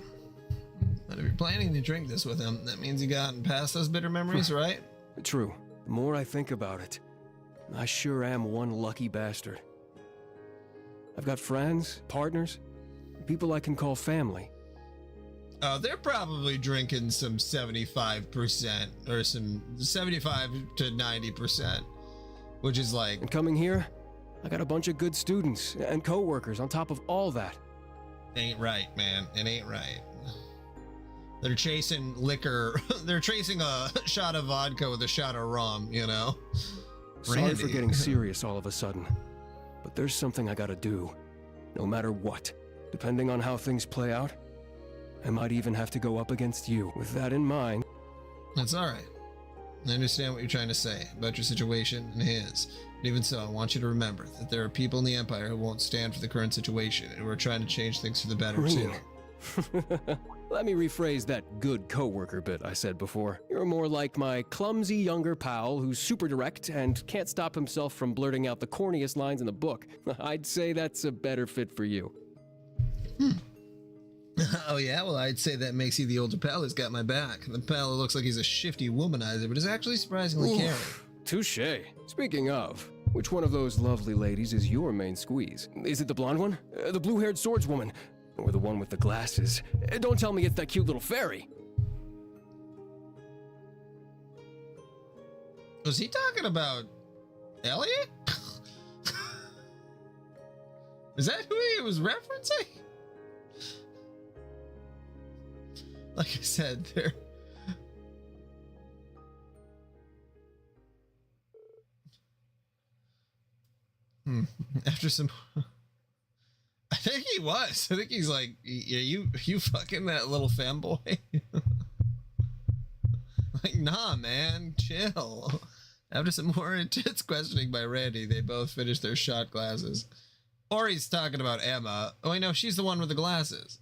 But if you're planning to drink this with him, that means you gotten past those bitter memories, right? True. The more I think about it, I sure am one lucky bastard. I've got friends, partners, people I can call family. Oh, they're probably drinking some 75% or some 75 to 90%, which is like... And coming here, I got a bunch of good students and co-workers on top of all that. Ain't right, man. It ain't right. They're chasing liquor. They're chasing a shot of vodka with a shot of rum, you know? Sorry for getting serious all of a sudden, but there's something I gotta do, no matter what. Depending on how things play out, I might even have to go up against you. With that in mind... That's alright. I understand what you're trying to say about your situation and his. But even so, I want you to remember that there are people in the Empire who won't stand for the current situation, and we're trying to change things for the better, too. Let me rephrase that good coworker bit I said before. You're more like my clumsy younger pal who's super direct and can't stop himself from blurting out the corniest lines in the book. I'd say that's a better fit for you. Oh yeah? Well, I'd say that makes you the older pal who's got my back. The pal who looks like he's a shifty womanizer, but is actually surprisingly caring. Touche. Speaking of, which one of those lovely ladies is your main squeeze? Is it the blonde one? The blue-haired swordswoman? Or the one with the glasses? Don't tell me it's that cute little fairy. Was he talking about Elliot? Is that who he was referencing? Like I said, they're... After some... I think he was. I think he's like, yeah, you fucking that little femboy. Like, nah, man, chill. After some more intense questioning by Randy, they both finished their shot glasses. Or he's talking about Emma. Oh, I know, she's the one with the glasses.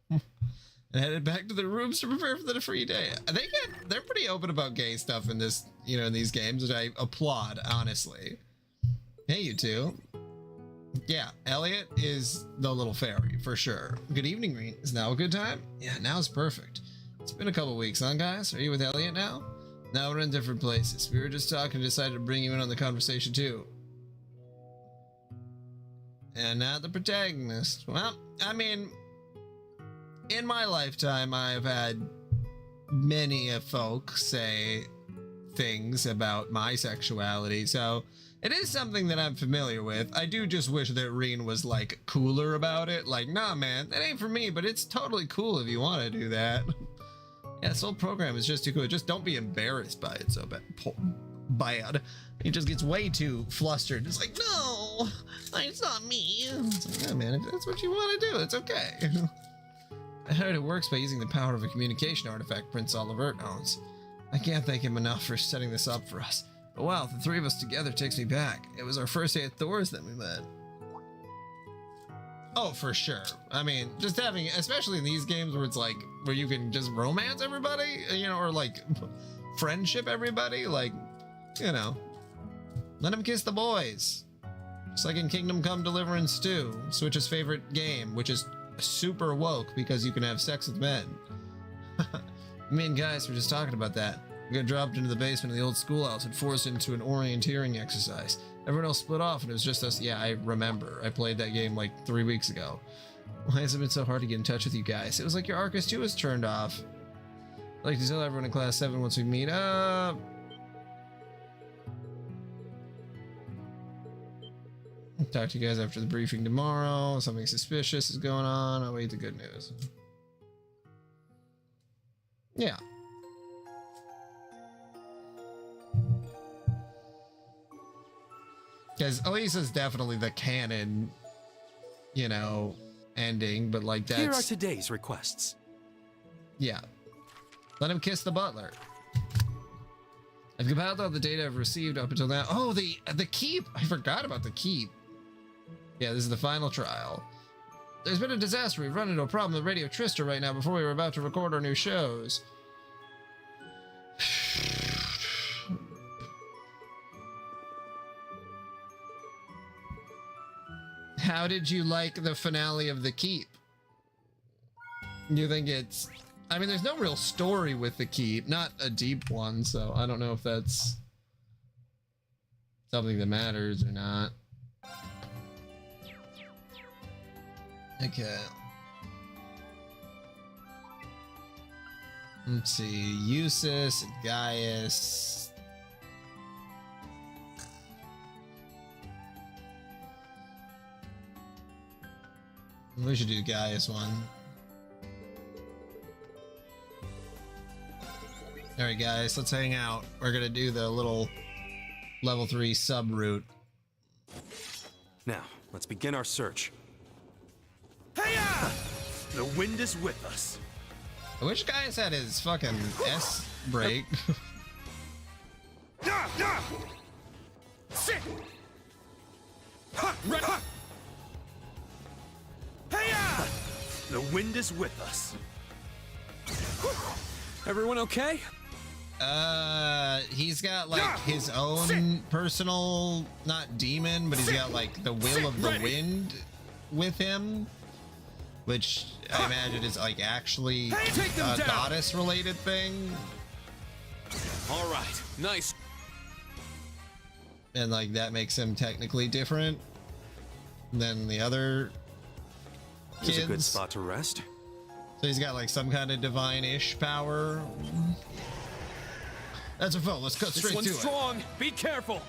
And headed back to their rooms to prepare for the free day. They're pretty open about gay stuff in this, you know, in these games, which I applaud, honestly. Hey, you two. Yeah, Elliot is the little fairy, for sure. Good evening, Green. Is now a good time? Yeah, now's perfect. It's been a couple weeks, huh, guys? Are you with Elliot now? Now we're in different places. We were just talking and decided to bring you in on the conversation, too. And not the protagonist. Well, I mean, in my lifetime, I've had many folk say things about my sexuality, so... It is something that I'm familiar with. I do just wish that Reen was, like, cooler about it. Like, nah, man, that ain't for me, but it's totally cool if you want to do that. Yeah, this whole program is just too cool. Just don't be embarrassed by it so bad. He just gets way too flustered. It's like, no, it's not me. It's like, yeah, man, if that's what you want to do, it's okay. I heard it works by using the power of a communication artifact Prince Olivert owns. I can't thank him enough for setting this up for us. But wow, the three of us together takes me back. It was our first day at Thor's that we met. Oh, for sure. I mean, just having, especially in these games where it's like, where you can just romance everybody, you know, or like friendship everybody, like, you know, let him kiss the boys. Just like in Kingdom Come Deliverance 2, Switch's favorite game, which is super woke because you can have sex with men. Me and guys were just talking about that. We got dropped into the basement of the old schoolhouse and forced into an orienteering exercise. Everyone else split off and it was just us. Yeah, I remember. I played that game like 3 weeks ago. Why has it been so hard to get in touch with you guys? It was like your Arcus 2 was turned off. I'd like to tell everyone in Class 7 once we meet up. I'll talk to you guys after the briefing tomorrow. Something suspicious is going on. I'll wait the good news. Yeah. Because Oasis is definitely the canon, you know, ending, but like that's... Here are today's requests. Yeah. Let him kiss the butler. I've compiled all the data I've received up until now. Oh, the keep! I forgot about the keep. Yeah, this is the final trial. There's been a disaster. We've run into a problem with Radio Trista right now before we were about to record our new shows. How did you like the finale of The Keep? You think it's... I mean, there's no real story with The Keep, not a deep one, so I don't know if that's something that matters or not. Okay. Let's see, Eustace, Gaius. We should do Gaius one. Alright guys, let's hang out. We're gonna do the little level 3 sub route. Now, let's begin our search. Hey-ya! The wind is with us. I wish Gaius had his fucking S break. Sit! Hey-ya! The wind is with us. Everyone okay? He's got like his own personal, not demon, but he's got like the will of the wind with him, which I imagine is like actually a goddess related thing. All right, nice. And like that makes him technically different than the other kids. Here's a good spot to rest. So he's got like some kind of divine-ish power. That's a foe. Let's cut straight to it. This one's strong. Be careful.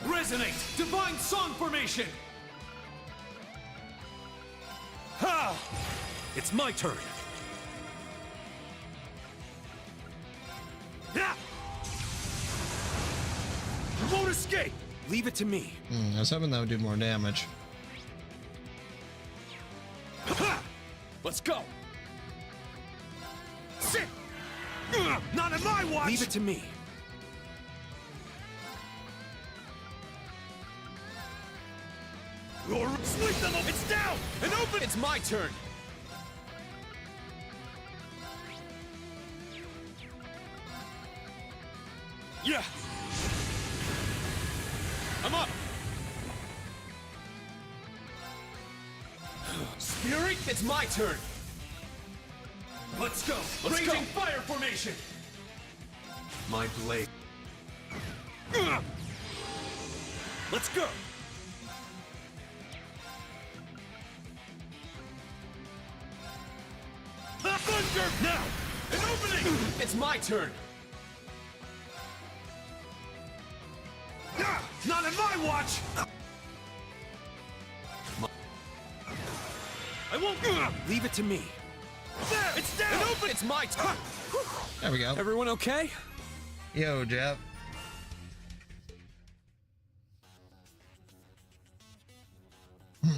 Resonate! Divine song formation! Ha! It's my turn. Yeah! You won't escape! Leave it to me. I was hoping that would do more damage. Let's go! Sit! Not on my watch! Leave it to me. Sweep them up! It's down! And open! It's my turn! Yeah! I'm up! Spirit, it's my turn! Let's go! Raging fire formation! My blade. Let's go! Thunder! Now! An opening! It's my turn! Not in my watch! I won't... Leave it to me. There! It's down! And open! It's my turn! There we go. Everyone okay? Yo, Jeff.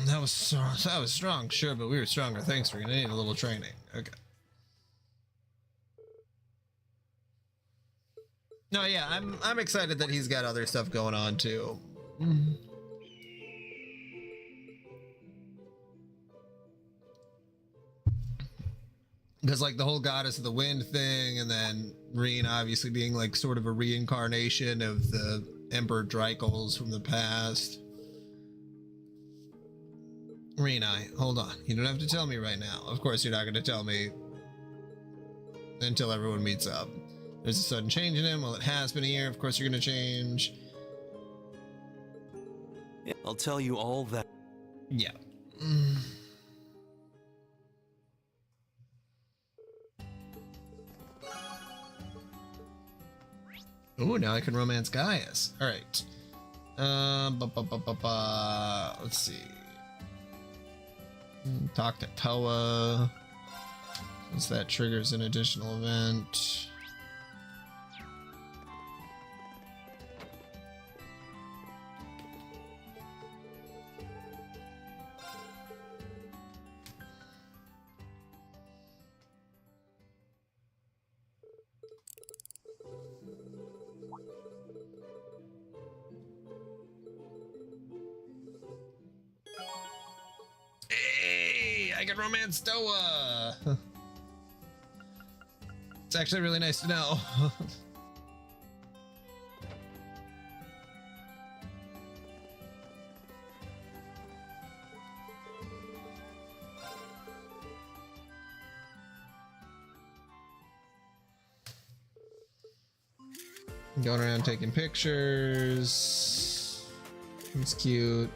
That was strong. That was strong, sure, but we were stronger. Thanks. We're gonna need a little training. Okay. No, yeah, I'm excited that he's got other stuff going on too. Because like the whole goddess of the wind thing, and then Reen obviously being like sort of a reincarnation of the Emperor Drycles from the past. Reenai, hold on. You don't have to tell me right now. Of course, you're not going to tell me until everyone meets up. There's a sudden change in him. Well, it has been a year. Of course, you're going to change. Yeah, I'll tell you all that. Yeah. Ooh, now I can romance Gaius. All right. Let's see. Talk to Toa. Since that triggers an additional event. Fucking romance Stoa. It's actually really nice to know. Going around taking pictures. It's cute.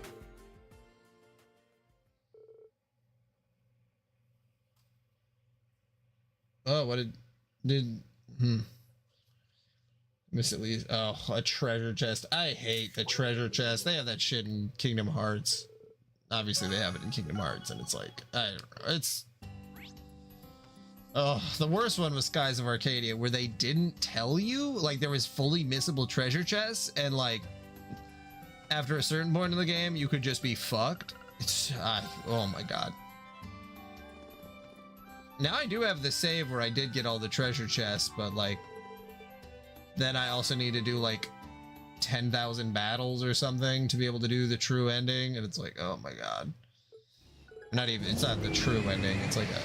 Oh, what did miss at least? Oh, a treasure chest. I hate the treasure chest. They have that shit in Kingdom Hearts. Obviously, they have it in Kingdom Hearts, and it's like, it's. Oh, the worst one was Skies of Arcadia, where they didn't tell you, like, there was fully missable treasure chests, and like, after a certain point in the game, you could just be fucked. It's, oh my god. Now I do have the save where I did get all the treasure chests, but like, then I also need to do like 10,000 battles or something to be able to do the true ending, and it's like, oh my god. Not even, it's not the true ending, it's like a,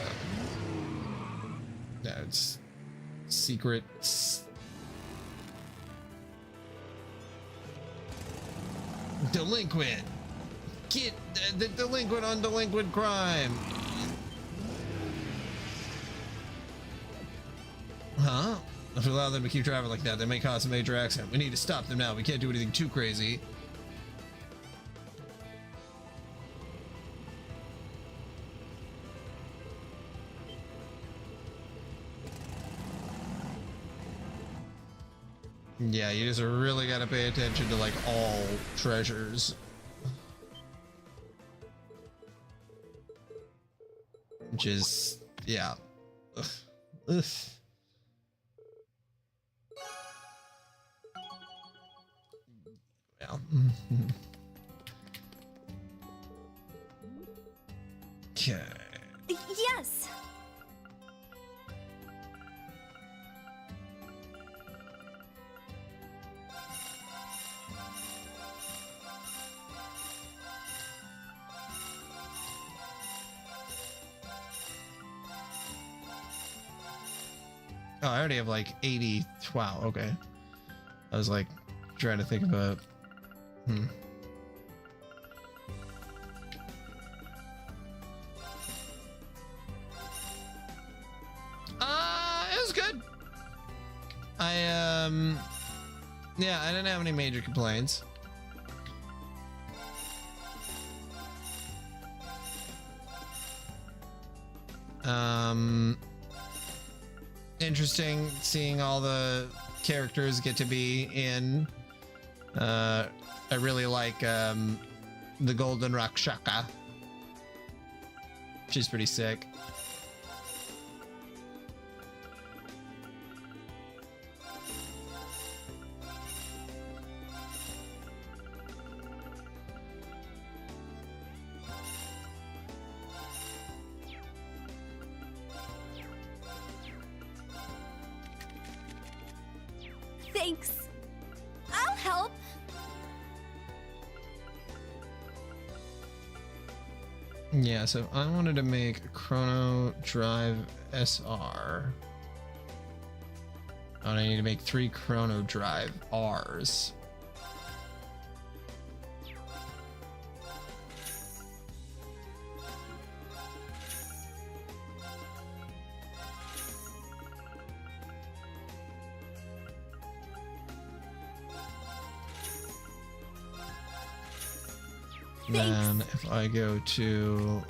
no, it's secret. Delinquent. Get the delinquent on delinquent crime. Huh? If we allow them to keep driving like that, they may cause a major accident. We need to stop them now. We can't do anything too crazy. Yeah, you just really gotta pay attention to like all treasures. Which is, yeah. Ugh. Ugh. Yeah. Okay. Yes. Oh, I already have like 80. Wow, okay. I was like trying to think about. It was good. Yeah, I didn't have any major complaints. Interesting seeing all the characters get to be in. I really like the Golden Rakshaka. She's pretty sick. Thanks. I'll help. Yeah, so I wanted to make a Chrono Drive SR. And I need to make 3 Chrono Drive Rs. Then if I go to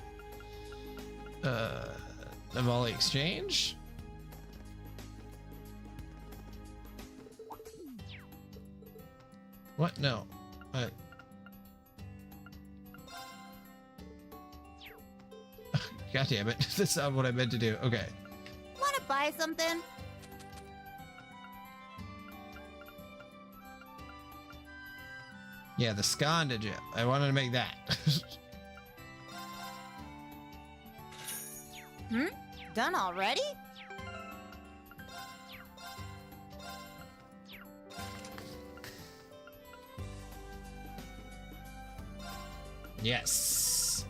Navali Exchange, what? No, God damn it! That's not what I meant to do. Okay. Wanna buy something? Yeah, the Skanda gem. I wanted to make that. Done already? Yes.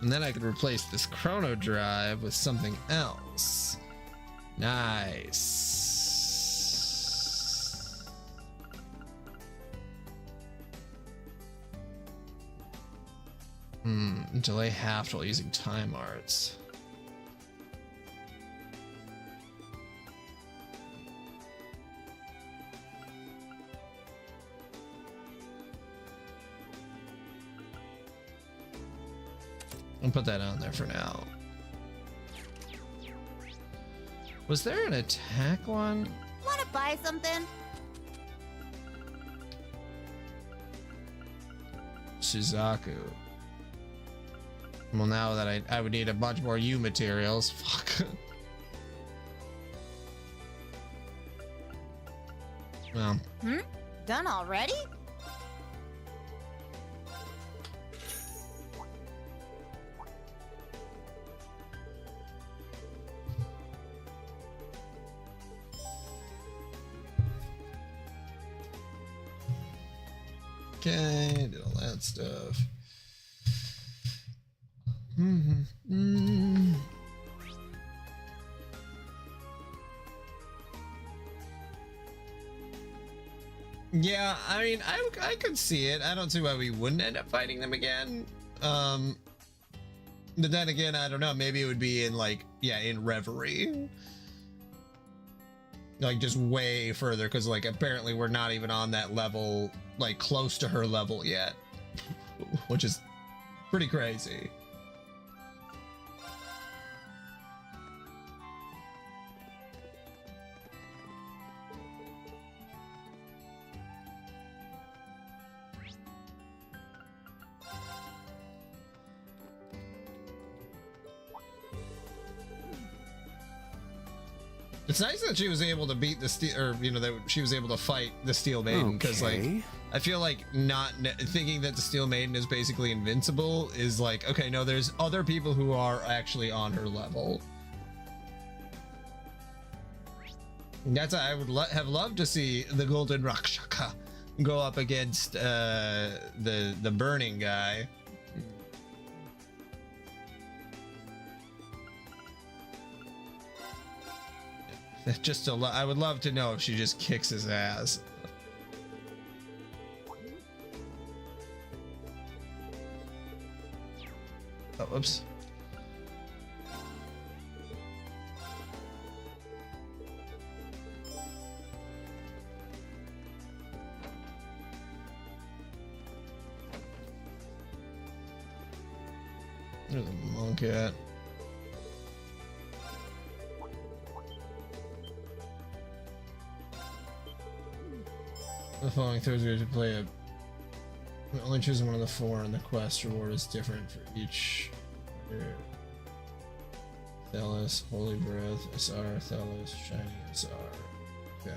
And then I could replace this chrono drive with something else. Nice. Delay half while using time arts. I'll put that on there for now. Was there an attack one? Wanna buy something? Shizaku. Well, now that I would need a bunch more U materials. Fuck. Well. Done already? Okay, did all that stuff. Yeah, I mean, I could see it. I don't see why we wouldn't end up fighting them again. But then again, I don't know. Maybe it would be in like, yeah, in Reverie. Like just way further, because like apparently we're not even on that level, like close to her level yet, which is pretty crazy. It's nice that she was able to beat the steel, or you know, that she was able to fight the Steel Maiden, because like I feel like thinking that the Steel Maiden is basically invincible is like, okay, no, there's other people who are actually on her level. That's I would have loved to see the Golden Rakshaka go up against the burning guy. Just I would love to know if she just kicks his ass. Oh, whoops. There's a monk at. The following Thursday to play a. Only choosing one of the four, and the quest reward is different for each. Thelos, Holy Breath, SR, Thelos, Shiny SR. Okay.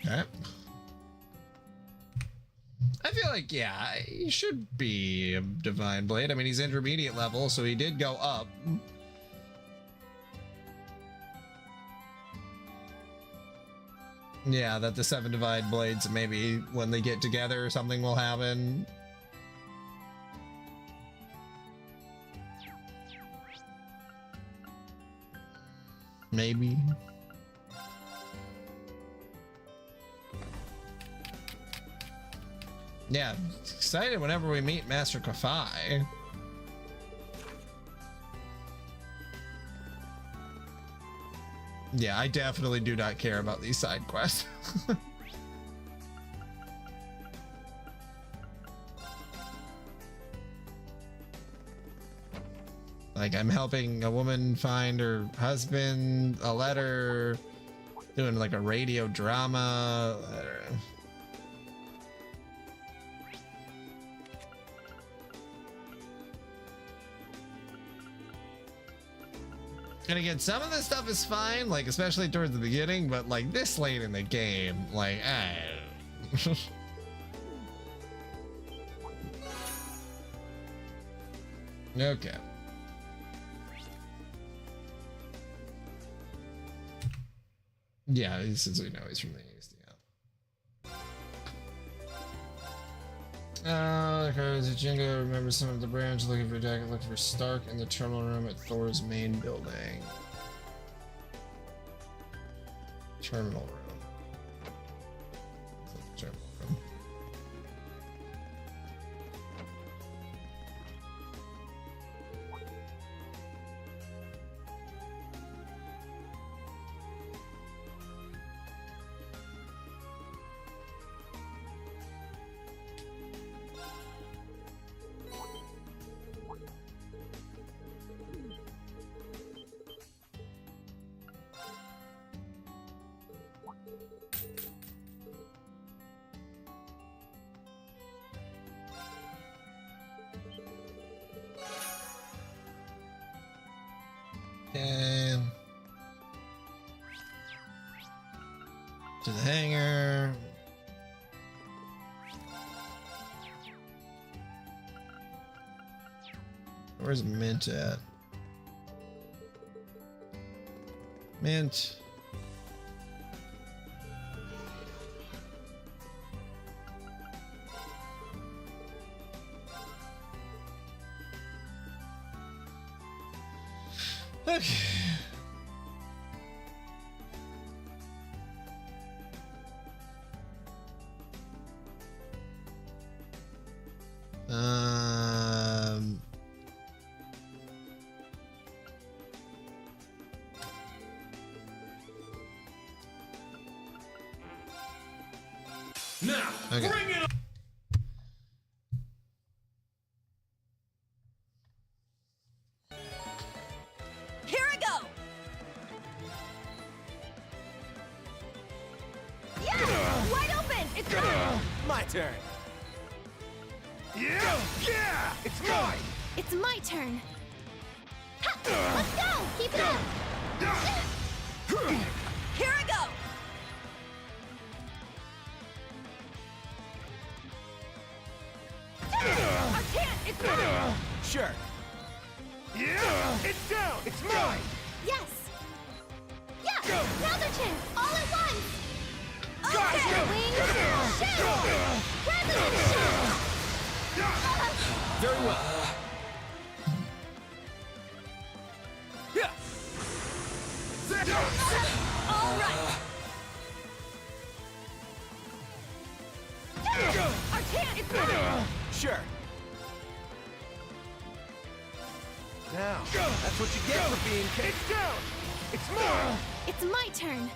Okay. I feel like, yeah, he should be a Divine Blade. I mean, he's intermediate level, so he did go up. Yeah, that the 7 Divine Blades, maybe when they get together, something will happen. Maybe. Yeah, excited whenever we meet Master Kafai. Yeah, I definitely do not care about these side quests. Like, I'm helping a woman find her husband, a letter, doing like a radio drama. I don't know. And again, some of this stuff is fine, like especially towards the beginning, but like this late in the game, like okay. Yeah, since we know he's from the East, yeah. Jingo remembers some of the branch looking for Jacket, looking for Stark in the terminal room at Thor's main building. Terminal room. Terminal room. Okay. To the hangar. Where's Mint at? Mint. Okay. Now, okay. bring it on! Here I go! Yeah! Wide open! It's mine! My turn. Yeah! Yeah! It's mine! It's my turn! Ha! Let's go! Keep it up! Here I go! I can't! It's mine! Sure. Yeah! It's down! It's mine! Yes! Yeah! Now their chance! All at once! Guys, Okay, go! wings! Shift! President shift! Very well. Yeah! All right! Our can't! It's mine! Sure. Now, that's what you get for being kicked. It's down! It's mine! It's my turn!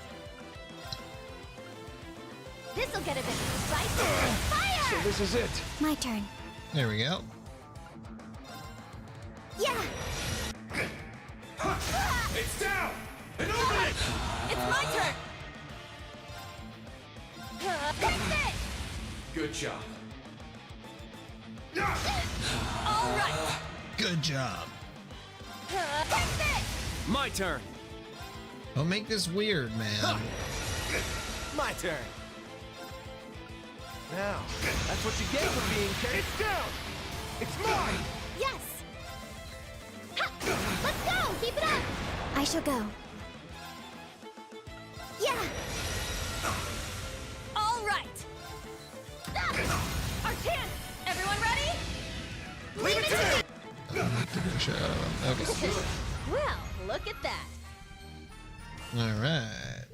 This'll get a bit spicy! So Fire! this is it. My turn. There we go. Yeah! It's down! And open it! It's my turn! Fix it! Good job. All right! Good job. Fix it! My turn. Don't make this weird, man. My turn. Now, that's what you get for being kicked. It's down! It's mine! Yes! Ha! Let's go! Keep it up! I shall go. Yeah! All right! Our chance! Everyone ready? Leave it to me! Okay. Well, look at that. All right.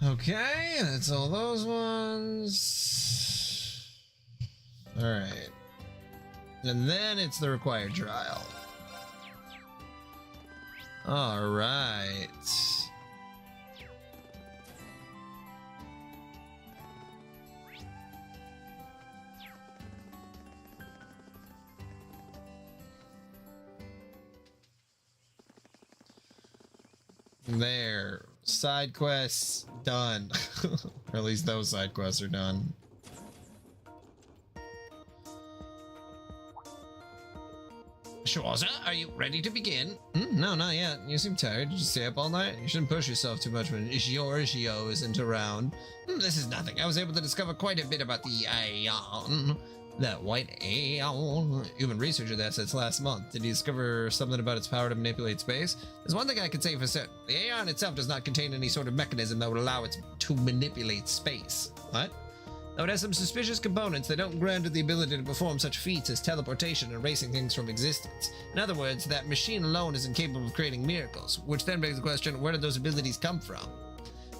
Okay, that's all those ones. All right. And then it's the required trial. All right. There. Side quests done. Or at least those side quests are done. Schwarzer, are you ready to begin? No, not yet. You seem tired. Did you stay up all night? You shouldn't push yourself too much when Giorgio isn't around. This is nothing. I was able to discover quite a bit about the Aeon. That white Aeon. You've been researching that since last month. Did you discover something about its power to manipulate space? There's one thing I can say for certain. The Aeon itself does not contain any sort of mechanism that would allow it to manipulate space. What? Though it has some suspicious components that don't grant it the ability to perform such feats as teleportation and erasing things from existence. In other words, that machine alone is incapable of creating miracles, which then begs the question, where did those abilities come from?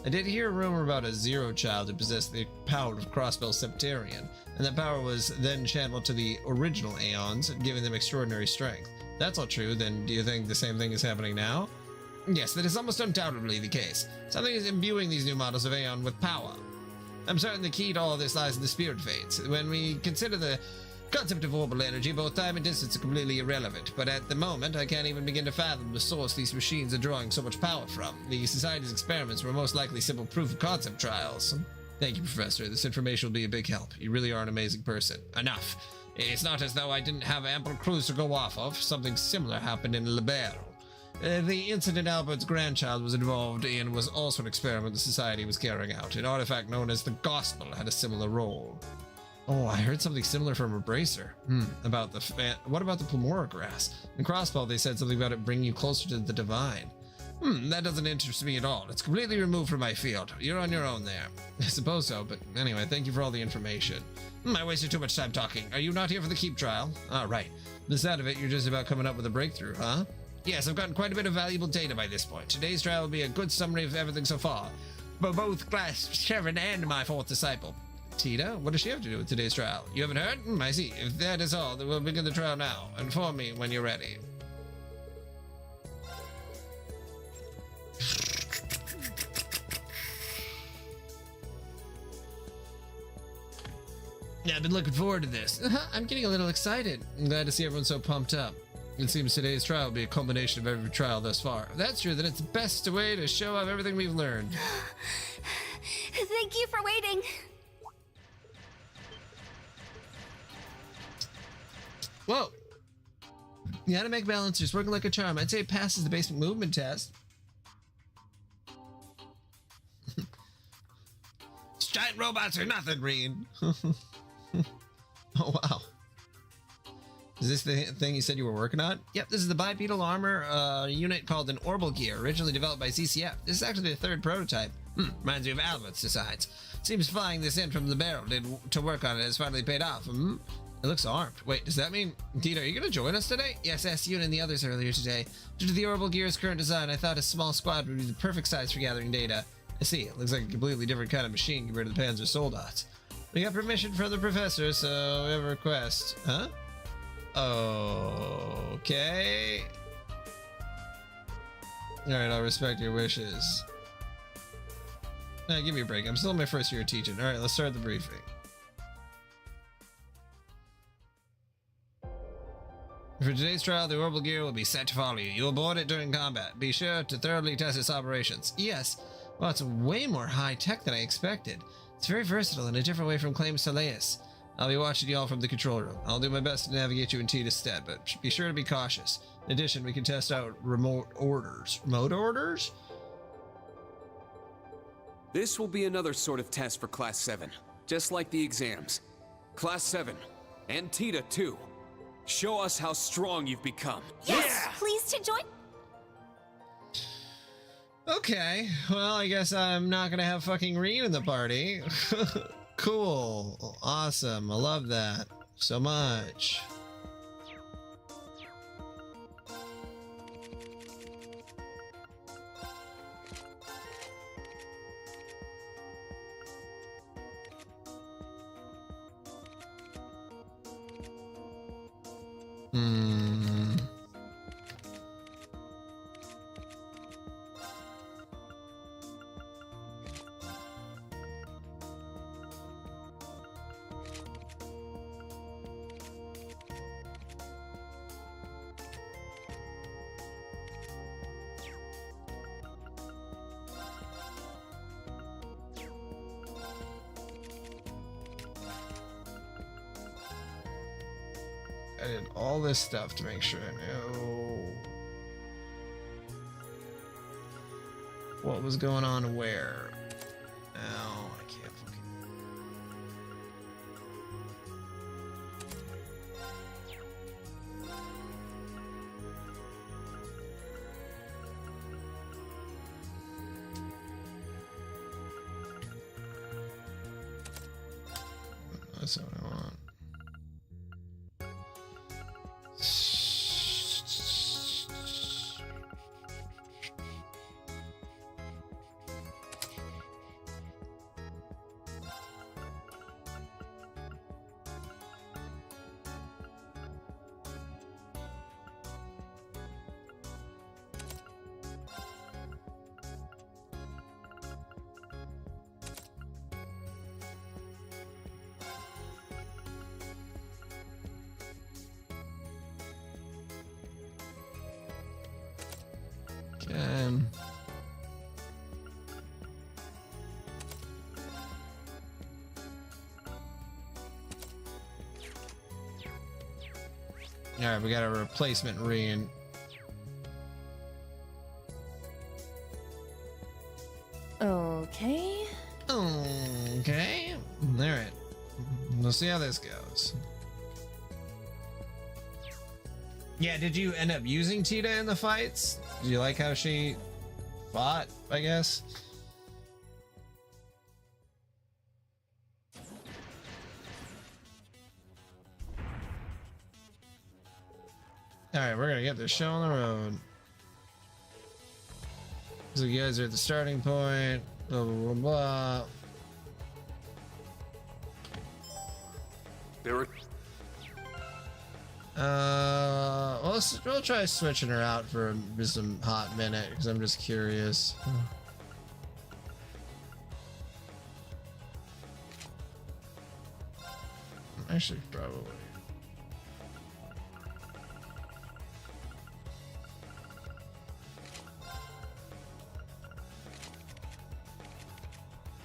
I did hear a rumor about a Zero Child who possessed the power of Crossbell Septarian, and that power was then channeled to the original Aeons, giving them extraordinary strength. If that's all true, then do you think the same thing is happening now? Yes, that is almost undoubtedly the case. Something is imbuing these new models of Aeon with power. I'm certain the key to all of this lies in the spirit fates. When we consider the concept of orbital energy, both time and distance are completely irrelevant, but at the moment, I can't even begin to fathom the source these machines are drawing so much power from. The Society's experiments were most likely simple proof-of-concept trials. Thank you, Professor. This information will be a big help. You really are an amazing person. Enough. It's not as though I didn't have ample clues to go off of. Something similar happened in Libero. The incident Albert's grandchild was involved in was also an experiment the Society was carrying out. An artifact known as the Gospel had a similar role. Oh, I heard something similar from Embracer. About the what about the Plumora grass? In Crossbell, they said something about it bringing you closer to the divine. That doesn't interest me at all. It's completely removed from my field. You're on your own there. I suppose so, but anyway, thank you for all the information. I wasted too much time talking. Are you not here for the keep trial? Ah, right. The sound of it, you're just about coming up with a breakthrough, huh? Yes, I've gotten quite a bit of valuable data by this point. Today's trial will be a good summary of everything so far, for both Class 7 and my fourth disciple. Tita, what does she have to do with today's trial? You haven't heard? I see. If that is all, then we'll begin the trial now. Inform me when you're ready. Yeah, I've been looking forward to this. I'm getting a little excited. I'm glad to see everyone so pumped up. It seems today's trial will be a culmination of every trial thus far. If that's true, then it's the best way to show off everything we've learned. Thank you for waiting. Whoa. The Animec Balancer is working like a charm. I'd say it passes the basic movement test. Giant robots are nothing, Reed. Oh, wow. Is this the thing you said you were working on? Yep, this is the bipedal armor unit called an Orbital Gear, originally developed by ZCF. This is actually the third prototype. Reminds me of Albert's designs. Seems flying this in from the barrel to work on it has finally paid off. It looks armed. Wait, does that mean... Dita, are you going to join us today? Yes, I asked you and the others earlier today. Due to the Orbital Gear's current design, I thought a small squad would be the perfect size for gathering data. I see, it looks like a completely different kind of machine compared to the Panzer Soldats. We got permission from the professor, so we have a request. Huh? Okay. Alright, I'll respect your wishes. Give me a break. I'm still in my first year of teaching. Alright, let's start the briefing. For today's trial, the Orbital Gear will be set to follow you. You'll board it during combat. Be sure to thoroughly test its operations. Yes. Well, it's way more high-tech than I expected. It's very versatile in a different way from Claim Soleus. I'll be watching you all from the control room. I'll do my best to navigate you in Tita's stead, but be sure to be cautious. In addition, we can test out remote orders. Remote orders? This will be another sort of test for Class 7, just like the exams. Class 7, and Tita too. Show us how strong you've become. Yes, pleased to join. Okay, well, I guess I'm not gonna have fucking Reed in the party. Cool. Awesome. I love that so much. I did all this stuff to make sure I know what was going on where. Now I can't fucking. That's what I want. Again. All right, we got a replacement ring. Okay. Okay. All right. We'll see how this goes. Yeah, did you end up using Tita in the fights? Did you like how she fought, I guess? Alright, we're gonna get this show on the road. So you guys are at the starting point, blah blah blah blah. There were... We'll try switching her out for just a hot minute because I'm just curious. Actually, probably.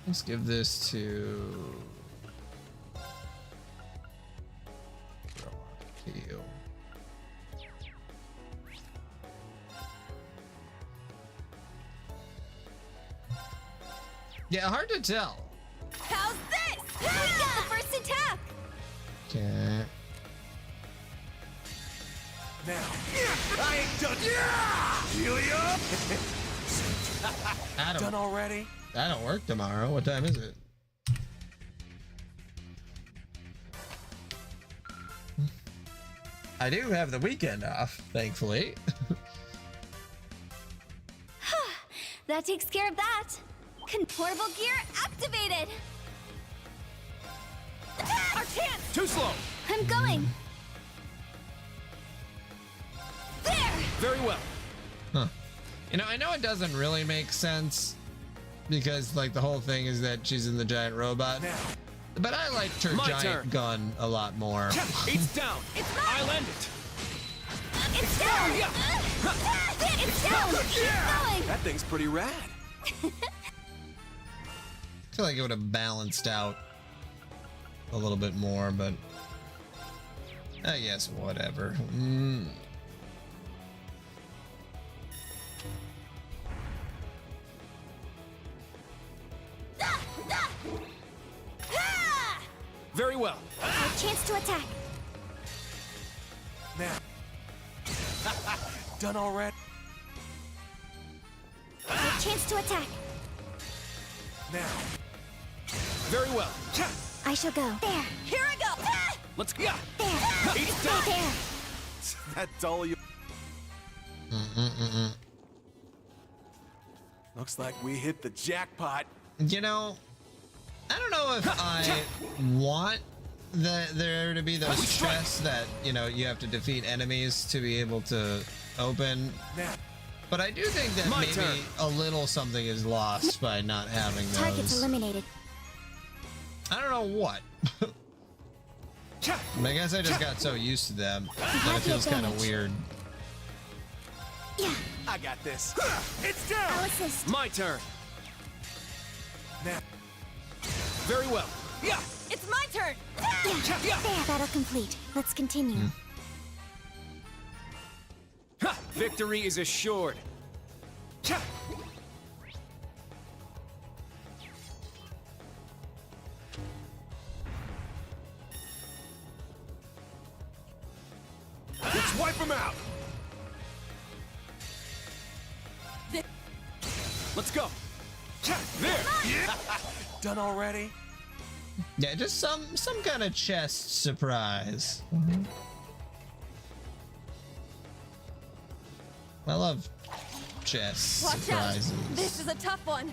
Let's give this to Heal. Yeah, hard to tell. How's this? We got the first attack! Okay. Now, I ain't done. That'll, Done already? That'll work tomorrow. What time is it? I do have the weekend off, thankfully. That takes care of that. Portable gear activated. Our chance. Too slow. I'm going. There. Very well. Huh. You know, I know it doesn't really make sense because, like, the whole thing is that she's in the giant robot. Now. But I liked her My giant turn. gun a lot more. It's down. It's mine. I land it. It's down. It's down. Keep going. That thing's pretty rad. I feel like it would have balanced out a little bit more, but I guess whatever. Very well. Our chance to attack. Now. Done already? Our chance to attack. Now. Very well. I shall go. There. Here I go. Let's go. There. It's down. There. That's all you. Looks like we hit the jackpot. You know, I don't know if I want there to be those chests that, you know, you have to defeat enemies to be able to open. Now. But I do think that My maybe turn. a little something is lost by not having those. Targets eliminated. I don't know what. I guess I just got so used to them that it feels kind of weird. Yeah. I got this. It's down. I'll assist. My turn. Now. Very well. Yeah. It's my turn. Yeah. There. Battle complete. Let's continue. Victory is assured. Let's wipe him out! Let's go. There. Done already? Yeah, just some kind of chest surprise. I love chest Watch surprises. out! This is a tough one.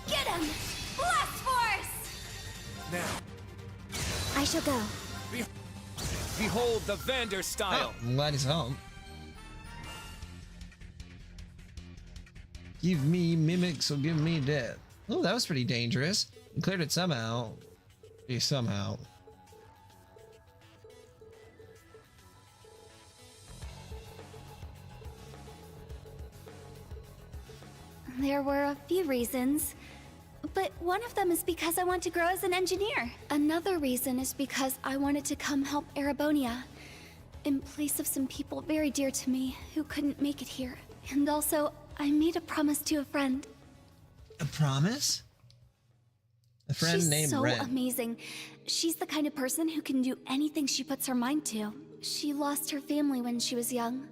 Get him! Blast force! Now, I shall go. behold the Vander style. Oh, I'm glad he's home. Give me mimics or give me death. Oh, that was pretty dangerous. We cleared it somehow. Somehow. There were a few reasons, but one of them is because I want to grow as an engineer. Another reason is because I wanted to come help Erebonia, in place of some people very dear to me who couldn't make it here. And also, I made a promise to a friend. A promise? A friend She's named so Ren. amazing. She's the kind of person who can do anything she puts her mind to. She lost her family when she was young,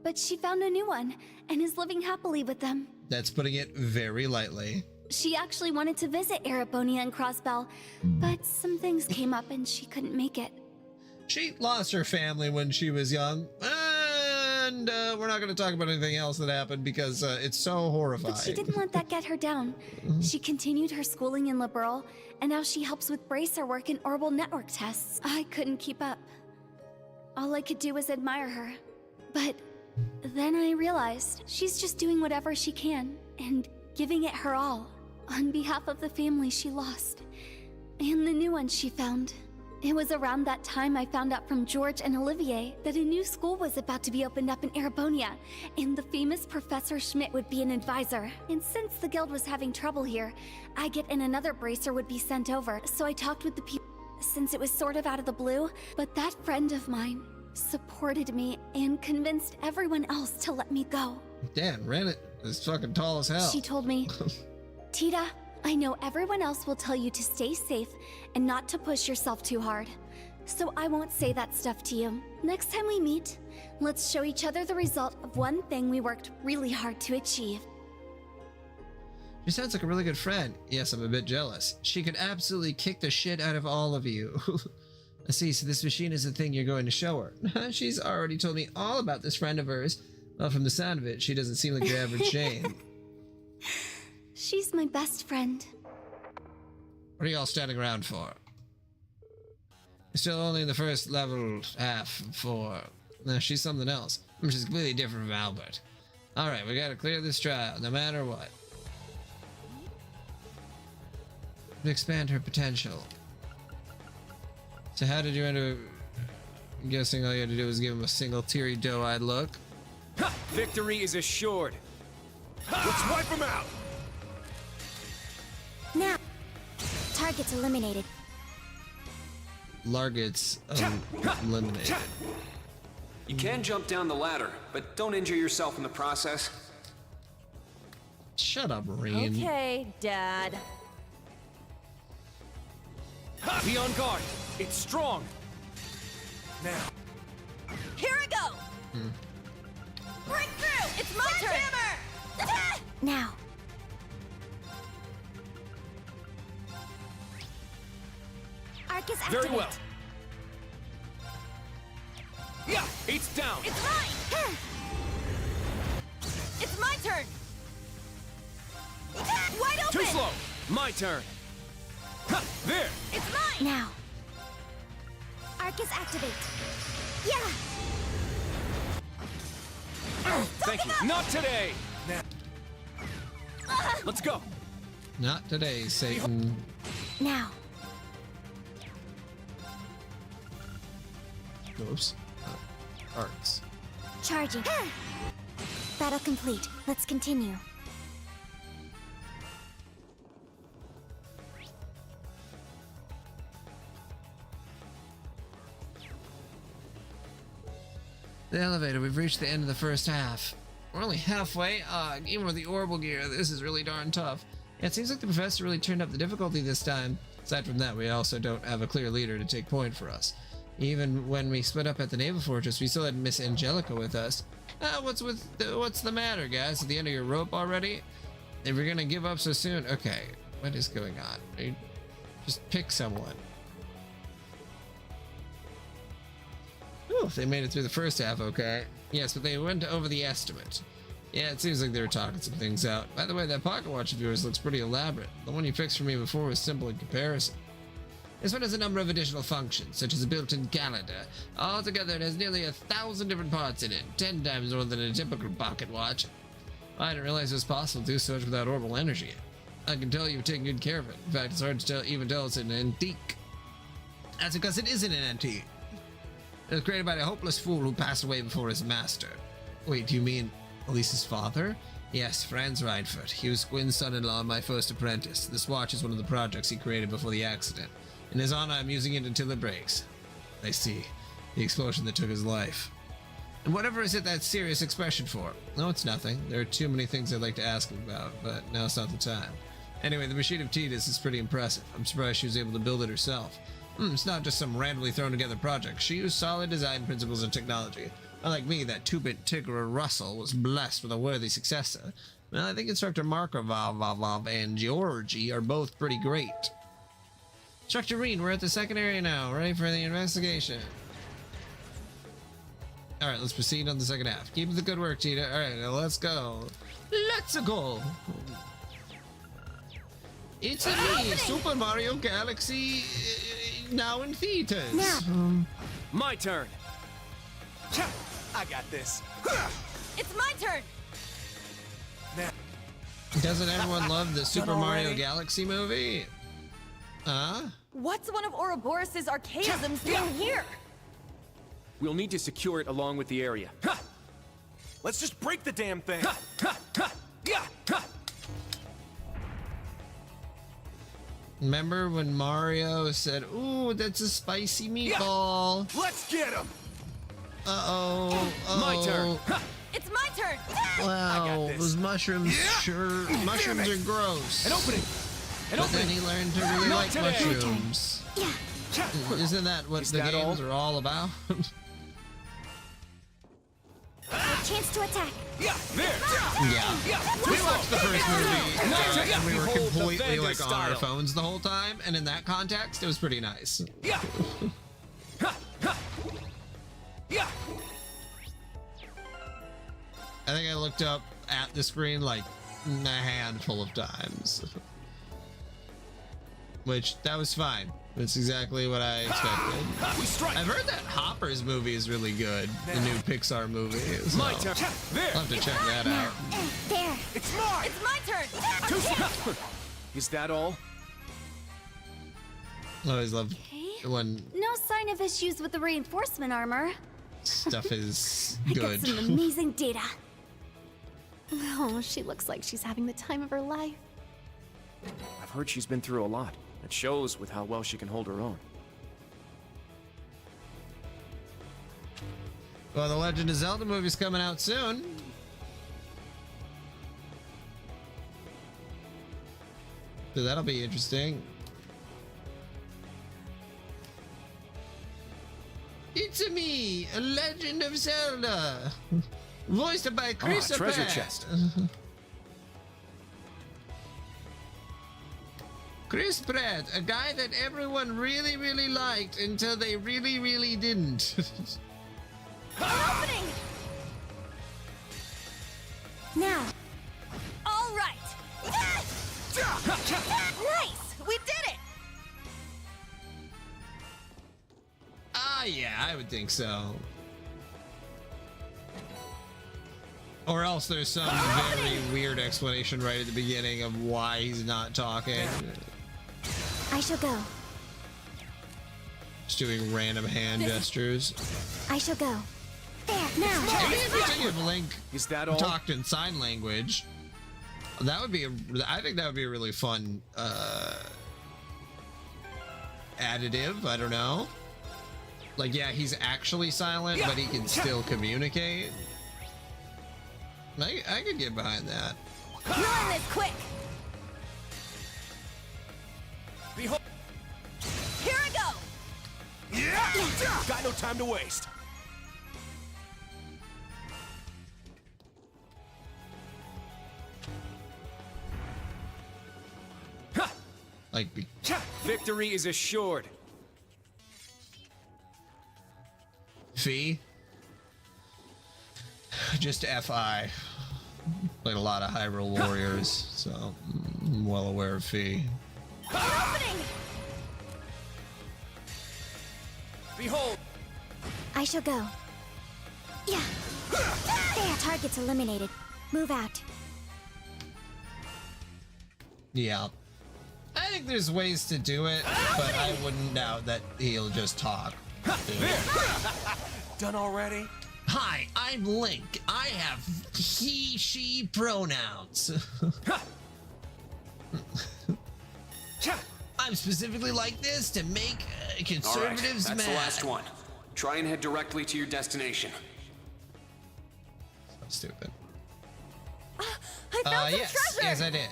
but she found a new one and is living happily with them. That's putting it very lightly. She actually wanted to visit Erebonia and Crossbell, but some things came up and she couldn't make it. She lost her family when she was young, and we're not going to talk about anything else that happened because it's so horrifying. But she didn't let that get her down. She continued her schooling in Liberal, and now she helps with bracer work and orbital network tests. I couldn't keep up. All I could do was admire her. But then I realized she's just doing whatever she can and giving it her all on behalf of the family she lost and the new one she found. It was around that time I found out from George and Olivier that a new school was about to be opened up in Erebonia, and the famous Professor Schmidt would be an advisor. And since the guild was having trouble here, Agate and another bracer would be sent over, so I talked with the people since it was sort of out of the blue, but that friend of mine supported me and convinced everyone else to let me go. Damn, Ren is fucking tall as hell. She told me, Tita, I know everyone else will tell you to stay safe and not to push yourself too hard. So I won't say that stuff to you. Next time we meet, let's show each other the result of one thing we worked really hard to achieve. She sounds like a really good friend. Yes, I'm a bit jealous. She could absolutely kick the shit out of all of you. I see, so this machine is the thing you're going to show her. She's already told me all about this friend of hers. Well, from the sound of it, she doesn't seem like your average Jane. She's my best friend. What are y'all standing around for? You're still only in the first level half for... No, she's something else. She's completely different from Albert. Alright, we gotta clear this trial, no matter what. To expand her potential. So how did you end up... I'm guessing all you had to do was give him a single teary doe-eyed look? Ha! Victory is assured. Let's wipe him out! Now, target's eliminated. Larget's eliminated. You can jump down the ladder, but don't injure yourself in the process. Shut up, Marine. Okay, Dad. Be on guard. It's strong. Now. Here I go! Break through! It's my turn! Now. Arc is activated. Very well. Yeah, it's down. It's mine! It's my turn! Wide open! Too slow. My turn. Ha, there. It's mine! Now. Arc is activated. Yeah! Thank you. Not today. Now. Let's go. Not today, Satan. Now. Oops. Arts. Charging. Battle complete. Let's continue. The elevator, we've reached the end of the first half. We're only halfway. Even with the orbital gear, this is really darn tough. Yeah, it seems like the professor really turned up the difficulty this time. Aside from that, we also don't have a clear leader to take point for us. Even when we split up at the Naval Fortress, we still had Miss Angelica with us. What's the matter, guys? At the end of your rope already? If you're gonna give up so soon, okay. What is going on? Just pick someone. Ooh, they made it through the first half, okay. Yes, but they went over the estimate. Yeah, it seems like they were talking some things out. By the way, that pocket watch of yours looks pretty elaborate. The one you fixed for me before was simple in comparison. This one has a number of additional functions, such as a built-in calendar. Altogether, it has nearly 1,000 different parts in it, 10 times more than a typical pocket watch. I didn't realize it was possible to do so much without orbital energy. I can tell you've taken good care of it. In fact, it's hard to even tell it's an antique. That's because it isn't an antique. It was created by a hopeless fool who passed away before his master. Wait, do you mean Elise's father? Yes, Franz Reinfurt. He was Gwyn's son-in-law and my first apprentice. This watch is one of the projects he created before the accident. In his honor, I'm using it until it breaks. I see. The explosion that took his life. And whatever is it that serious expression for? No, it's nothing. There are too many things I'd like to ask him about, but now's not the time. Anyway, the machine of Tidus is pretty impressive. I'm surprised she was able to build it herself. It's not just some randomly thrown together project. She used solid design principles and technology. Unlike me, that two-bit Tigger Russell was blessed with a worthy successor. Well, I think Instructor Markov and Georgie are both pretty great. Instructor Reen, we're at the second area now, ready for the investigation. Alright, let's proceed on the second half. Keep up the good work, Tita. Alright, now let's go. Let's go! It's me, Super Mario Galaxy, now in theaters. Now. My turn. I got this. It's my turn. Now. Doesn't everyone love the Super Mario Galaxy movie? Huh? What's one of Ouroboros' archaisms doing here? We'll need to secure it along with the area. Let's just break the damn thing. Remember when Mario said, "Ooh, that's a spicy meatball." Let's get him. Uh-oh. My turn. It's my turn. Wow, those mushrooms mushrooms are gross. An opening. But then he learned to really like mushrooms. Isn't that what the games are all about? A chance to attack. Yeah, there. Yeah. We watched the first movie and we were completely like on our phones the whole time, and in that context, it was pretty nice. Yeah. Yeah. I think I looked up at the screen like a handful of times. Which, that was fine. That's exactly what I expected. I've heard that Hopper's movie is really good. The new Pixar movie. So My turn. There. I'll have to check that out. There. It's mine. It's my turn. Is that all? I always love when No sign of issues with the reinforcement armor. stuff is I good. got some amazing data. Oh, she looks like she's having the time of her life. I've heard she's been through a lot. It shows with how well she can hold her own. Well, the Legend of Zelda movie's coming out soon. So that'll be interesting. It's me, a Legend of Zelda, voiced by Chris treasure Pratt. chest. Chris Pratt, a guy that everyone really, really liked until they really, really didn't. Opening. Now. All right. Nice. We did it. Yeah, I would think so. Or else there's some very weird explanation right at the beginning of why he's not talking. I shall go. Just doing random hand gestures. I shall go. There, now. Maybe if Link Is that all? talked in sign language, that would be I think that would be a really fun additive. I don't know. Like, yeah, he's actually silent, but he can still communicate. I could get behind that. You're on this quick. Behold. Here I go. Yeah! Got no time to waste. Like, victory is assured. Fee? Just FI. Played a lot of Hyrule Warriors, so I'm well aware of Fee. An opening. Behold. I shall go. Yeah. There, target's eliminated. Move out. Yeah. I think there's ways to do it, but I wouldn't doubt that he'll just talk. Done already? Hi, I'm Link. I have he, she pronouns. I'm specifically like this to make conservatives All right, that's mad. the last one. Try and head directly to your destination. So stupid. I found some yes, treasure. yes, I did.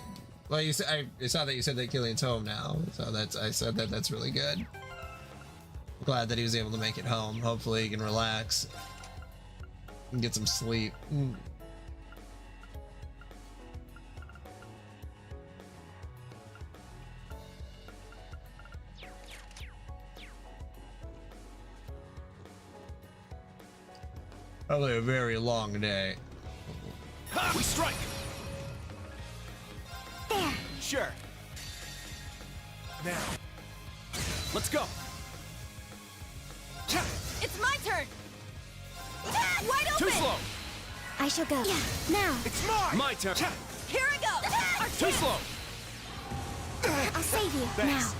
Well, you said I saw that you said that Killian's home now, so I said that that's really good. I'm glad that he was able to make it home. Hopefully, he can relax and get some sleep. Probably a very long day. We strike. There. Sure. Now. Let's go. It's my turn. Wide open. Too slow. I shall go. Yeah. Now. It's mine. My turn. Here I go. Too slow. I'll save you. Thanks.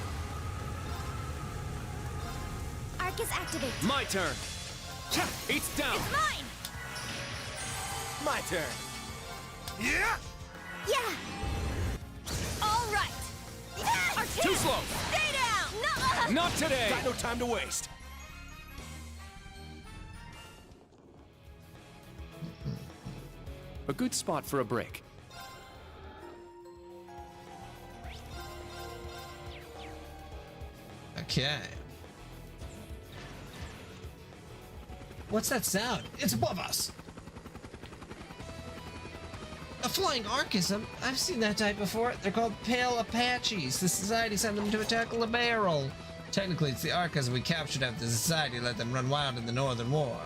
Now. Arcus activate. My turn. It's down. It's mine. My turn. Yeah. Yeah. All right. Too slow. Stay down. No. Not today. Got no time to waste. A good spot for a break. Okay. What's that sound? It's above us. A flying Archism? I've seen that type before. They're called Pale Apaches. The Society sent them to attack LeBarrel. Technically, it's the Archism we captured after the Society let them run wild in the Northern War.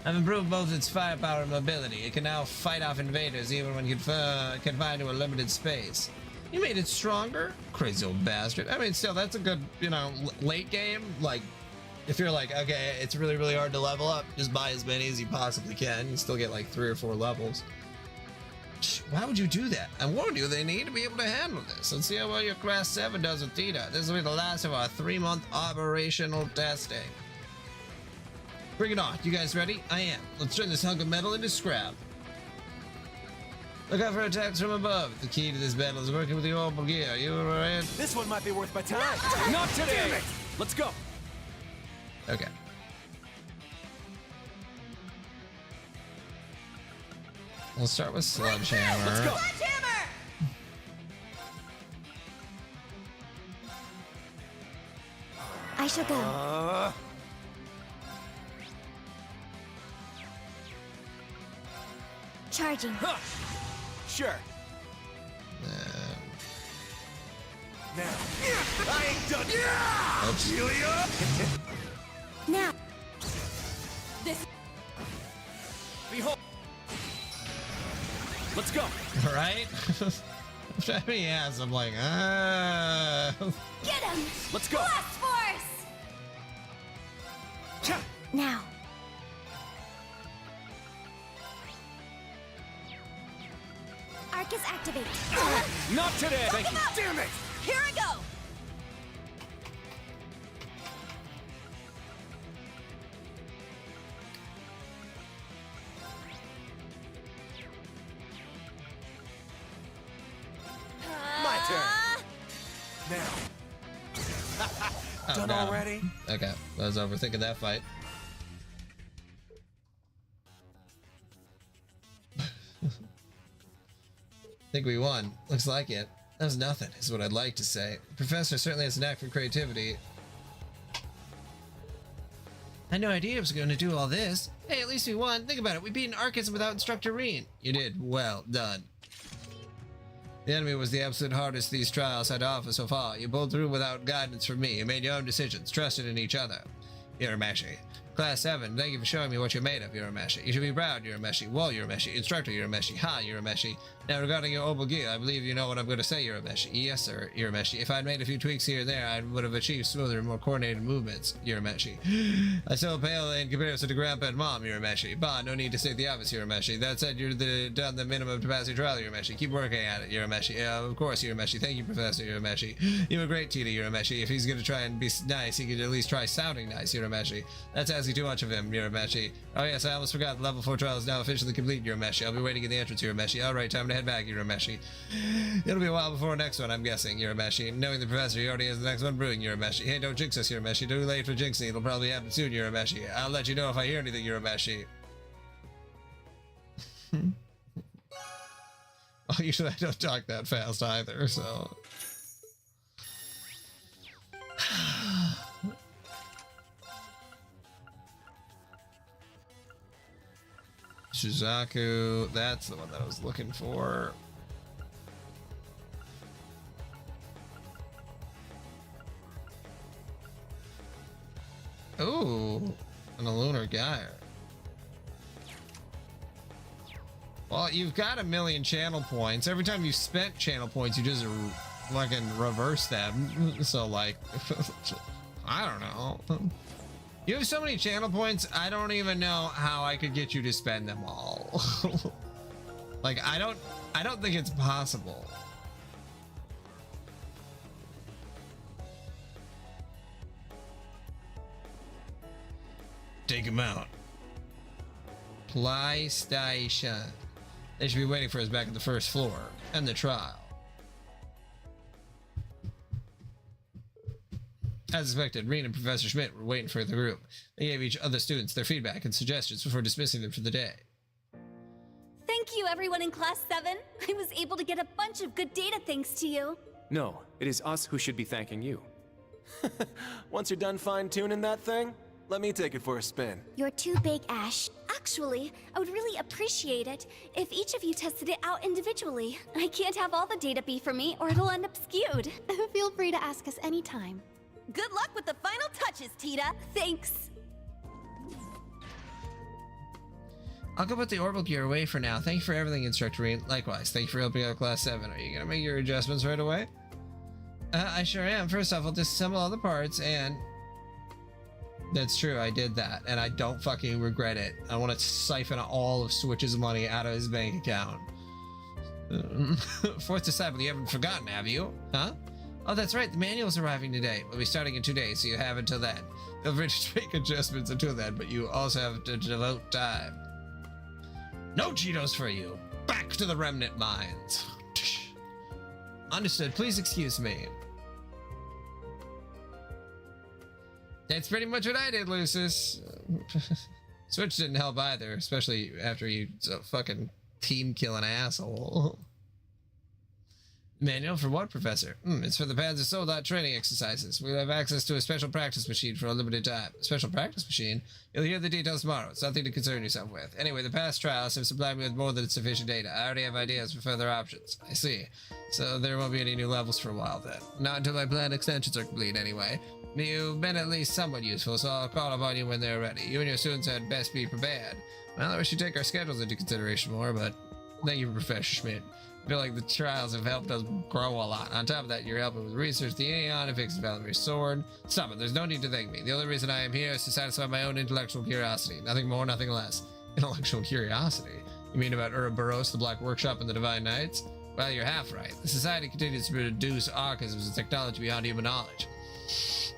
I've improved both its firepower and mobility. It can now fight off invaders even when confined to a limited space. You made it stronger? Crazy old bastard. I mean, still, that's a good, you know, late game. Like, if you're like, okay, it's really, really hard to level up, just buy as many as you possibly can. You still get like 3 or 4 levels. Why would you do that? I warned you they need to be able to handle this. Let's see how well your Class 7 does with Tita. This will be the last of our 3-month operational testing. Bring it on. You guys ready? I am. Let's turn this hunk of metal into scrap. Look out for attacks from above. The key to this battle is working with the orbital gear. You were in. This one might be worth my time. Not today. Let's go. Okay. We'll start with Sledgehammer. Let's go. Sledgehammer. I shall go. Charging. Sure. Now. I ain't done yet. Now. This. Behold. Let's go. Right? I mean, yes, I'm like, Get him. Let's go. Blast force. Now. Arcus activate. Not today. Fuck Thank him you. up. Damn it. Here I go. My turn. Now. Oh, Done got him. already? Okay, I was overthinking that fight. Think we won. Looks like it. That was nothing, is what I'd like to say. The professor certainly has a knack for creativity. I had no idea I was going to do all this. Hey, at least we won. Think about it. We beat an Archism without Instructor Reen. You did. Well done. The enemy was the absolute hardest these trials had to offer so far. You pulled through without guidance from me. You made your own decisions, trusted in each other. Urameshi. Class 7, thank you for showing me what you're made of, Urameshi. You should be proud, Urameshi. Whoa, Urameshi. Instructor, Urameshi. Ha, Urameshi. Now, regarding your Obel gear, I believe you know what I'm going to say, Urameshi. Yes, sir, Urameshi. If I'd made a few tweaks here and there, I would have achieved smoother and more coordinated movements, Urameshi. I still pale in comparison to Grandpa and Mom, Urameshi. Bah, no need to state the obvious, Urameshi. That said, you're done the minimum capacity trial, Urameshi. Keep working at it, Urameshi. Of course, Urameshi. Thank you, Professor Urameshi. You were great, Tita, Urameshi. If he's going to try and be nice, he could at least try sounding nice, Urameshi. That's asking too much of him, Urameshi. Oh yes, I almost forgot. The level 4 trial is now officially complete, Urameshi. I'll be waiting in the entrance, Urameshi. Alright, time to head back, Urameshi. It'll be a while before next one, I'm guessing, Urameshi. Knowing the professor, he already has the next one brewing, Urameshi. Hey, don't jinx us, Urameshi. Too late for jinxing. It'll probably happen soon, Urameshi. I'll let you know if I hear anything, Urameshi. Well, usually I don't talk that fast either, so... Shizaku, that's the one that I was looking for. Ooh, and a lunar gyre. Well, you've got 1,000,000 channel points. Every time you spent channel points, you just fucking reverse them. So, like, I don't know. You have so many channel points, I don't even know how I could get you to spend them all. Like, I don't think it's possible. Take him out. PlayStation. They should be waiting for us back at the first floor. And the trial. As expected, Reen and Professor Schmidt were waiting for the group. They gave each other students their feedback and suggestions before dismissing them for the day. Thank you, everyone in Class 7. I was able to get a bunch of good data thanks to you. No, it is us who should be thanking you. Once you're done fine-tuning that thing, let me take it for a spin. You're too big, Ash. Actually, I would really appreciate it if each of you tested it out individually. I can't have all the data be for me, or it'll end up skewed. Feel free to ask us anytime. Good luck with the final touches, Tita. Thanks. I'll go put the orbital gear away for now. Thank you for everything, Instructor Reen. Likewise, thank you for helping out Class 7. Are you going to make your adjustments right away? I sure am. First off, I'll disassemble all the parts and... That's true, I did that, and I don't fucking regret it. I want to siphon all of Switch's money out of his bank account. Fourth disciple, you haven't forgotten, have you? Huh? Oh, that's right, the manual's arriving today. We'll be starting in 2 days, so you have until then. Feel free to make adjustments until then, but you also have to devote time. No Cheetos for you! Back to the remnant mines! Understood, please excuse me. That's pretty much what I did, Lucis. Switch didn't help either, especially after you fucking team-killing asshole. Manual for what, Professor? It's for the Panzer Soldat training exercises. We'll have access to a special practice machine for a limited time. A special practice machine? You'll hear the details tomorrow. It's nothing to concern yourself with. Anyway, the past trials have supplied me with more than sufficient data. I already have ideas for further options. I see. So there won't be any new levels for a while then. Not until my planned extensions are complete anyway. You've been at least somewhat useful, so I'll call upon you when they're ready. You and your students had best be prepared. Well, we should take our schedules into consideration more, but thank you, Professor Schmidt. I feel like the trials have helped us grow a lot. On top of that, you're helping with research the Aeon and fixing Valemyr's sword. Stop it, there's no need to thank me. The only reason I am here is to satisfy my own intellectual curiosity. Nothing more, nothing less. Intellectual curiosity? You mean about Ouroboros, the Black Workshop, and the Divine Knights? Well, you're half right. The Society continues to produce archisms and technology beyond human knowledge.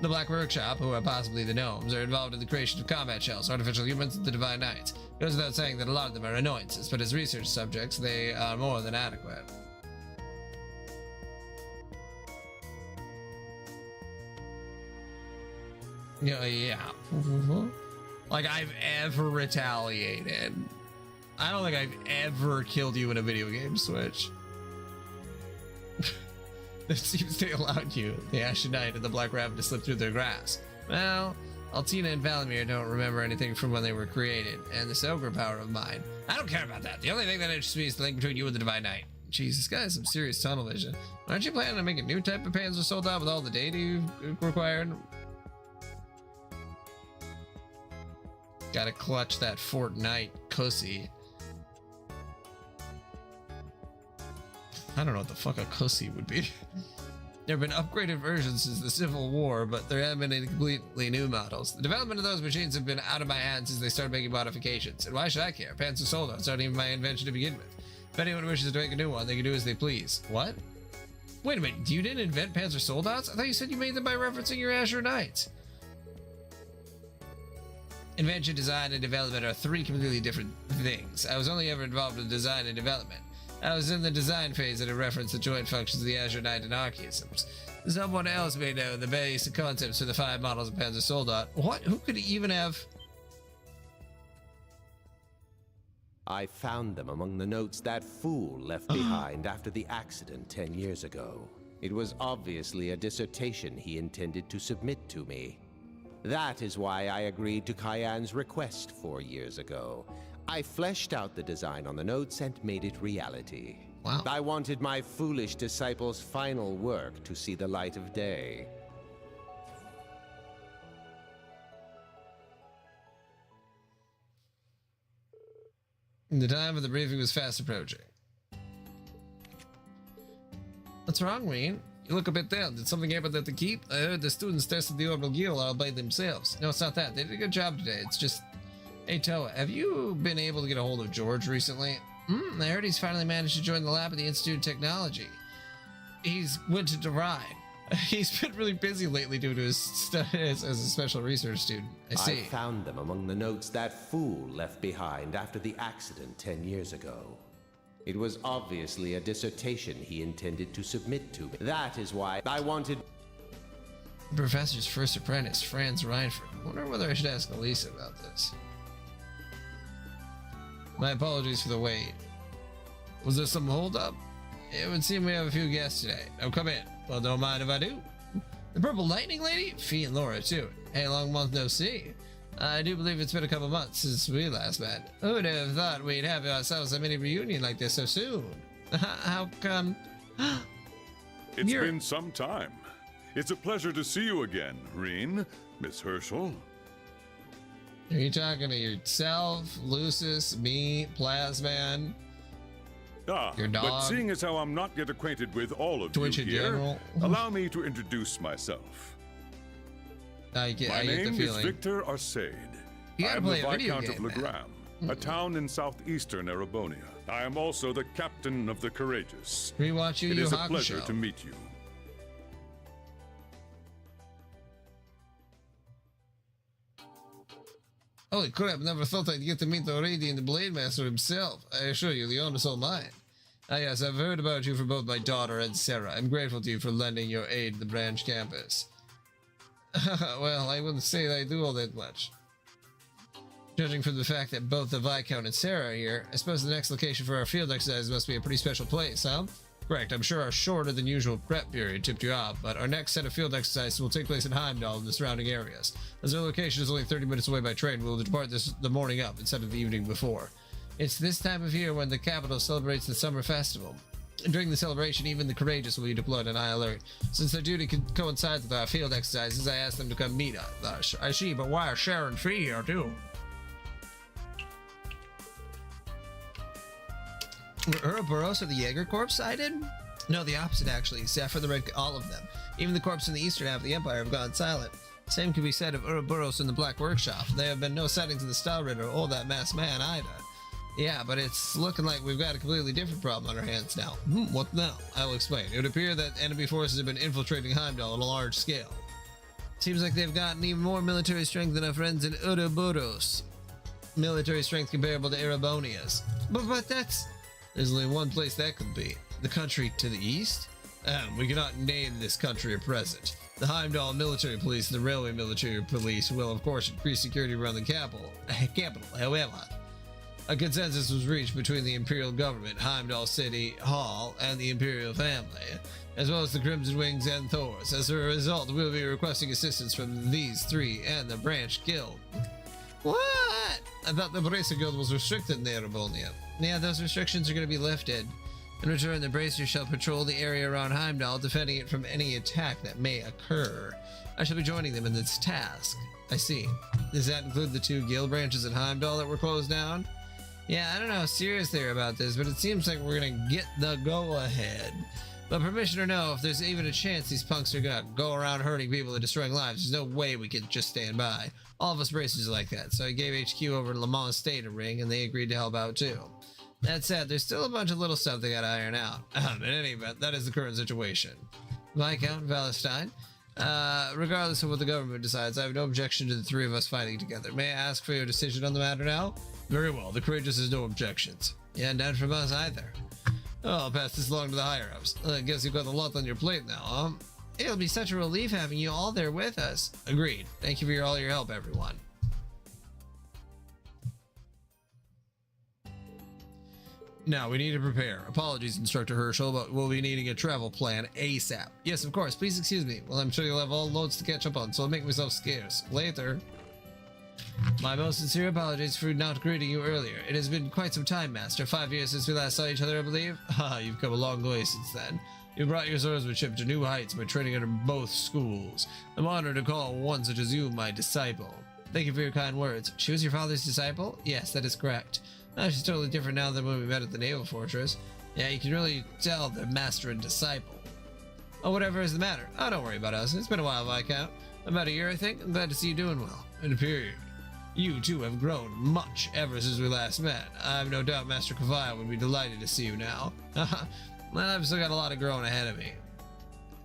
The Black Workshop, who are possibly the gnomes, are involved in the creation of combat shells, artificial humans, and the Divine Knights. It goes without saying that a lot of them are annoyances, but as research subjects, they are more than adequate. Yeah. Like I've ever retaliated. I don't think I've ever killed you in a video game, Switch. That seems they allowed you, the Ashen Knight and the Black Rabbit, to slip through their grasp. Well, Altina and Valimir don't remember anything from when they were created, and this ogre power of mine, I don't care about that. The only thing that interests me is the link between you and the Divine Knight. Jeez, this guy has some serious tunnel vision. Aren't you planning to make a new type of Panzer Soldat with all the data you've required? Gotta clutch that Fortnite cussy. I don't know what the fuck a cussy would be. There have been upgraded versions since the Civil War, but there haven't been any completely new models. The development of those machines have been out of my hands since they started making modifications. And why should I care? Panzer Soldats aren't even my invention to begin with. If anyone wishes to make a new one, they can do as they please. What? Wait a minute, you didn't invent Panzer Soldats? I thought you said you made them by referencing your Azure Knights. Invention, design, and development are three completely different things. I was only ever involved in design and development. I was in the design phase that referenced the joint functions of the Azure Knight and Archaeisms. Someone else may know the basic concepts for the 5 models of Panzer Soldat. What? Who could even have... I found them among the notes that fool left behind after the accident 10 years ago. It was obviously a dissertation he intended to submit to me. That is why I agreed to Kyan's request 4 years ago. I fleshed out the design on the notes and made it reality. Wow. I wanted my foolish disciple's final work to see the light of day. The time of the briefing was fast approaching. What's wrong, Wayne? You look a bit down. Did something happen at the keep? I heard the students tested the orbital gear all by themselves. No, it's not that. They did a good job today. It's just... Hey, Toa, have you been able to get a hold of George recently? I heard he's finally managed to join the lab at the Institute of Technology. He's went to Deride. He's been really busy lately due to his studies as a special research student. I see. I found them among the notes that fool left behind after the accident 10 years ago. It was obviously a dissertation he intended to submit to me. That is why I wanted... The professor's first apprentice, Franz Reinford. I wonder whether I should ask Elisa about this. My apologies for the wait. Was there some holdup? It would seem we have a few guests today. Oh, come in. Well, don't mind if I do. The Purple Lightning Lady? Fee and Laura, too. Hey, long month no see. I do believe it's been a couple months since we last met. Who'd have thought we'd have ourselves a mini reunion like this so soon? How come? It's been some time. It's a pleasure to see you again, Reen, Miss Herschel. Are you talking to yourself, Lucis, me, Plasman? Your dog? But seeing as how I'm not yet acquainted with all of Twitch you in here, general. allow me to introduce myself. My name is Victor Arcade. You gotta I am play the a video Viscount game, of man. Legram, a town in southeastern Erebonia. I am also the captain of the Courageous. Rewatch Yu It Yu is a Hakusho. pleasure to meet you. Holy crap, never thought I'd get to meet the Radiant Blade Master himself. I assure you, the honor's all mine. Ah yes, I've heard about you from both my daughter and Sarah. I'm grateful to you for lending your aid to the branch campus. Well, I wouldn't say that I do all that much. Judging from the fact that both the Viscount and Sarah are here, I suppose the next location for our field exercise must be a pretty special place, huh? Correct, I'm sure our shorter than usual prep period tipped you off, but our next set of field exercises will take place in Heimdall and the surrounding areas. As our location is only 30 minutes away by train, we'll depart the morning up instead of the evening before. It's this time of year when the capital celebrates the summer festival. During the celebration, even the courageous will be deployed on high alert. Since their duty coincides with our field exercises, I asked them to come meet us. I see, but why are Sharon Fee here too? Were Ouroboros of the Jaeger Corps sighted? No, the opposite actually. Zephyr, the Red, all of them. Even the corps in the eastern half of the Empire have gone silent. Same can be said of Ouroboros in the Black Workshop. There have been no sightings of the Star Ritter or that masked man either. Yeah, but it's looking like we've got a completely different problem on our hands now. What now? I'll explain. It would appear that enemy forces have been infiltrating Heimdall on a large scale. Seems like they've gotten even more military strength than our friends in Ouroboros. Military strength comparable to Erebonia's. But that's... There's only one place that could be. The country to the east? We cannot name this country at present. The Heimdall military police and the railway military police will, of course, increase security around the capital. However, a consensus was reached between the Imperial government, Heimdall City Hall, and the Imperial family, as well as the Crimson Wings and Thors. As a result, we'll be requesting assistance from these three and the Branch Guild. What? I thought the Bracer Guild was restricted in Erebonia. Yeah, those restrictions are going to be lifted. In return, the Bracers shall patrol the area around Heimdall, defending it from any attack that may occur. I shall be joining them in this task. I see. Does that include the 2 guild branches at Heimdall that were closed down? Yeah, I don't know how serious they are about this, but it seems like we're gonna get the go-ahead. But permission or no, if there's even a chance these punks are gonna go around hurting people and destroying lives, there's no way we can just stand by. All of us Bracers are like that, so I gave HQ over to Le Mans State a ring, and they agreed to help out too. That said, there's still a bunch of little stuff they gotta iron out. In any event, that is the current situation. Viscount Valestein, regardless of what the government decides, I have no objection to the 3 of us fighting together. May I ask for your decision on the matter now? Very well, the Courageous has no objections. Yeah, none from us either. Oh, I'll pass this along to the higher-ups. I guess you've got a lot on your plate now, huh? It'll be such a relief having you all there with us. Agreed. Thank you for all your help, everyone. Now, we need to prepare. Apologies, Instructor Herschel, but we'll be needing a travel plan ASAP. Yes, of course. Please excuse me. Well, I'm sure you'll have all loads to catch up on, so I'll make myself scarce. Later. My most sincere apologies for not greeting you earlier. It has been quite some time, Master. 5 years since we last saw each other, I believe. Haha, you've come a long way since then. You brought your swordsmanship to new heights by training under both schools. I'm honored to call one such as you my disciple. Thank you for your kind words. She was your father's disciple? Yes, that is correct. She's totally different now than when we met at the Naval Fortress. Yeah, you can really tell they're master and disciple. Oh, whatever is the matter. Oh, don't worry about us. It's been a while, Viscount. About a year, I think. I'm glad to see you doing well. In a period. You, too, have grown much ever since we last met. I have no doubt Master Kavai would be delighted to see you now. Well, I've still got a lot of growing ahead of me.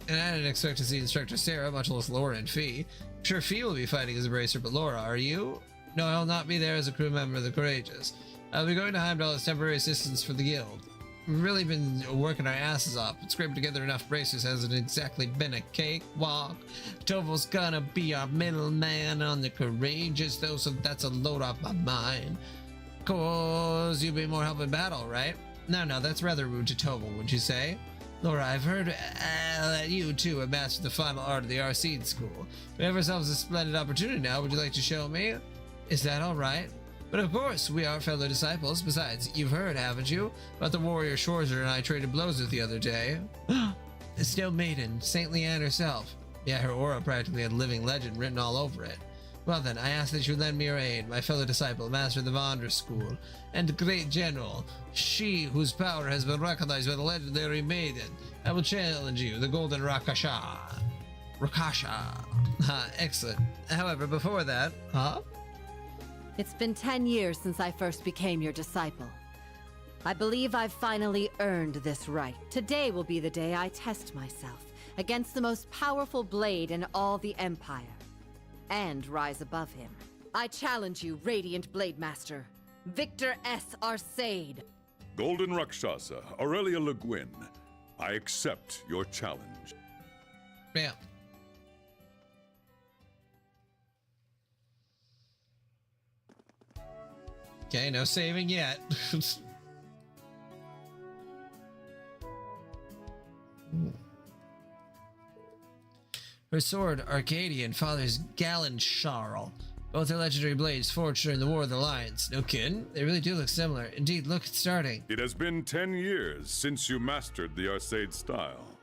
And I didn't expect to see Instructor Sarah, much less Laura and Fee. I'm sure Fee will be fighting as a bracer, but Laura, are you? No, I'll not be there as a crew member of the Courageous. I'll be going to Heimdall as temporary assistance for the guild. We've really been working our asses off, but scraping together enough bracers hasn't exactly been a cakewalk. Toval's gonna be our middleman on the Courageous, though, so that's a load off my mind. 'Cause you'll be more help in battle, right? No, that's rather rude to Toval, wouldn't you say? Laura, I've heard that you, too, have mastered the final art of the Arseed School. We have ourselves a splendid opportunity now. Would you like to show me? Is that all right? But of course, we are fellow disciples. Besides, you've heard, haven't you, about the warrior Schwarzer and I traded blows with the other day? The Snow Maiden, Saint Leanne herself. Yeah, her aura practically had living legend written all over it. Well then, I ask that you lend me your aid, my fellow disciple, master of the Vondra School, and great general, she whose power has been recognized by the legendary maiden. I will challenge you, the Golden Rakasha. Excellent. However, before that, It's been 10 years since I first became your disciple. I believe I've finally earned this right. Today will be the day I test myself against the most powerful blade in all the Empire, and rise above him. I challenge you, Radiant Blade Master, Victor S. Arseid. Golden Rakshasa, Aurelia Le Guin, I accept your challenge. Bam. Okay, no saving yet. Her sword, Arcadian, father's Galen Sharl. Both are legendary blades forged during the War of the Lions. No kidding? They really do look similar. Indeed, look, it's starting. It has been 10 years since you mastered the Arseid style.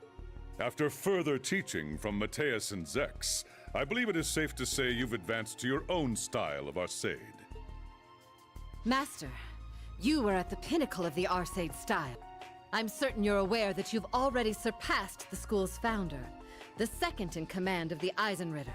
After further teaching from Mateus and Zex, I believe it is safe to say you've advanced to your own style of Arseid. Master, you are at the pinnacle of the Arseid style. I'm certain you're aware that you've already surpassed the school's founder, the second in command of the Eisenritter.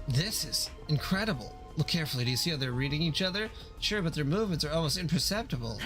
This is incredible. Look carefully. Do you see how they're reading each other? Sure, but their movements are almost imperceptible.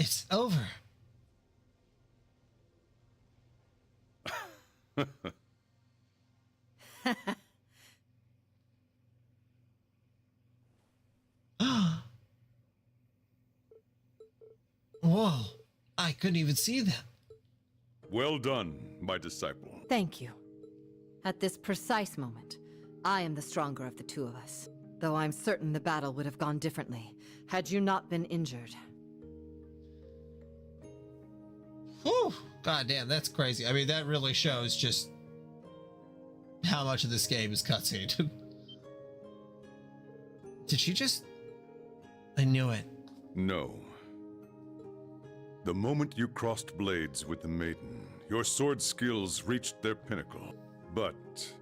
It's over. Whoa, I couldn't even see them. Well done, my disciple. Thank you. At this precise moment, I am the stronger of the two of us. Though I'm certain the battle would have gone differently, had you not been injured. Whew, god damn, that's crazy. I mean, that really shows just how much of this game is cutscene. Did she just... I knew it. No. The moment you crossed blades with the maiden, your sword skills reached their pinnacle. But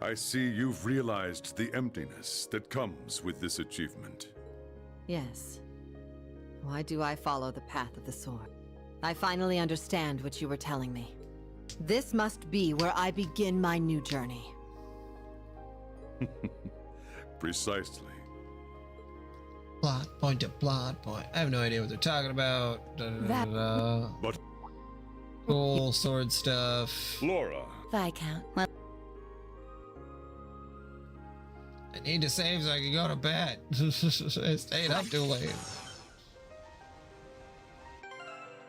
I see you've realized the emptiness that comes with this achievement. Yes. Why do I follow the path of the sword? I finally understand what you were telling me. This must be where I begin my new journey. Precisely. Plot point to plot point. I have no idea what they're talking about. But cool sword stuff. Laura. Viscount. I need to save so I can go to bed. I stayed up too late.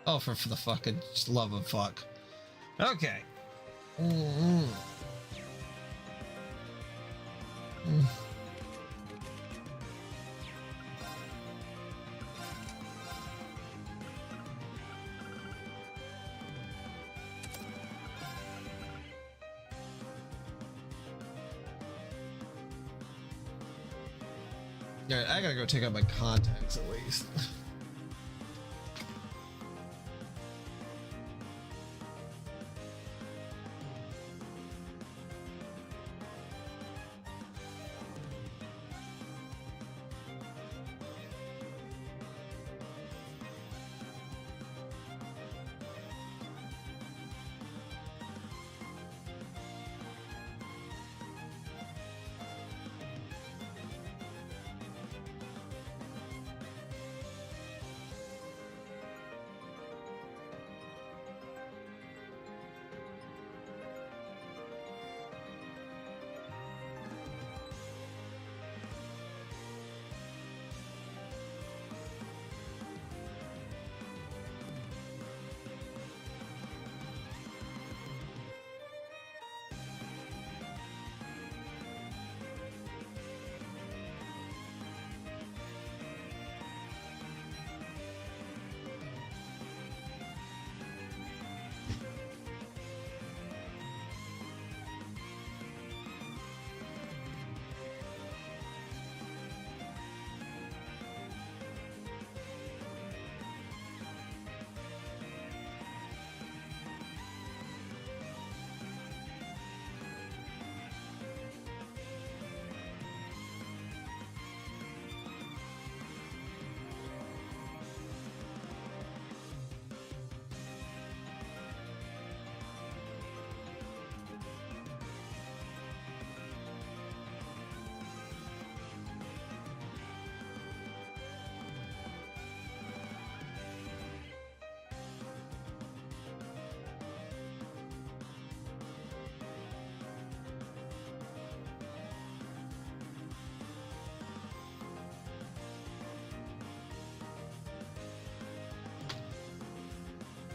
Oh, for the fucking love of fuck. Okay. Alright, I gotta go take out my contacts at least.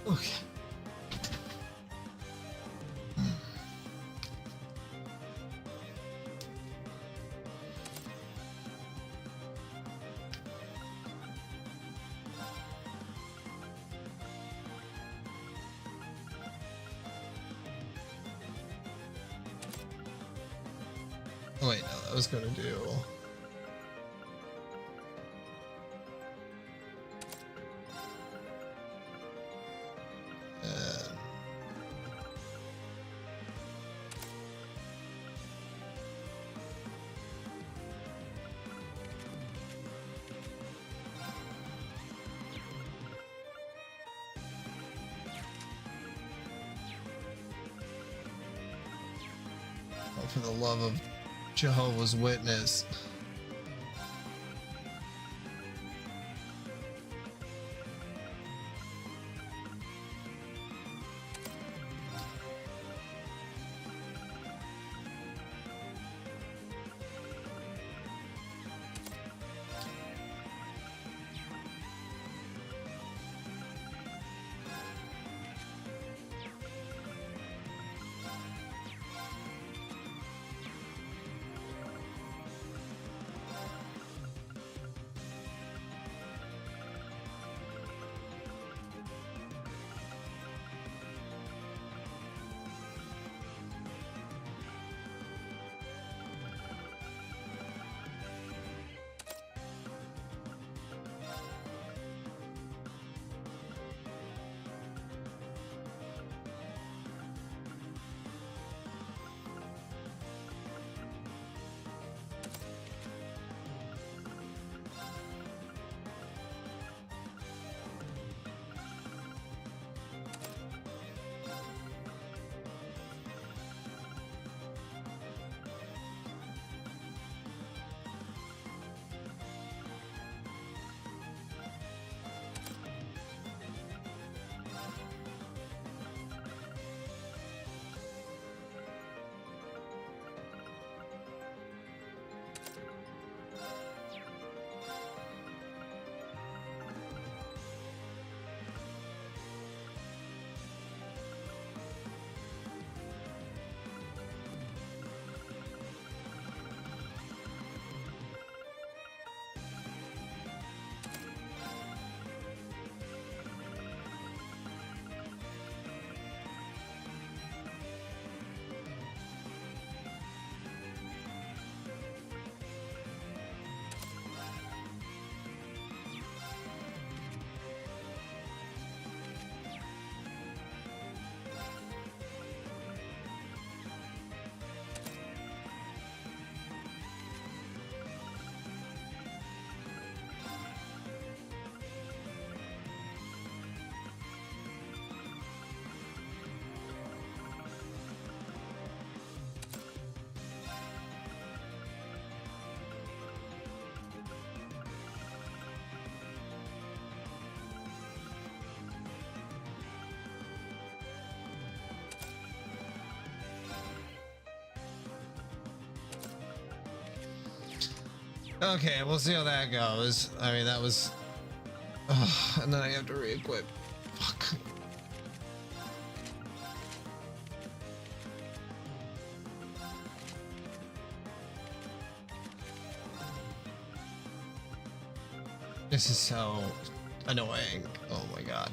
Okay. Oh wait, no, that was gonna do. for the love of Jehovah's Witness. Okay, we'll see how that goes. I mean, that was... and then I have to re-equip. Fuck. This is so annoying. Oh my god.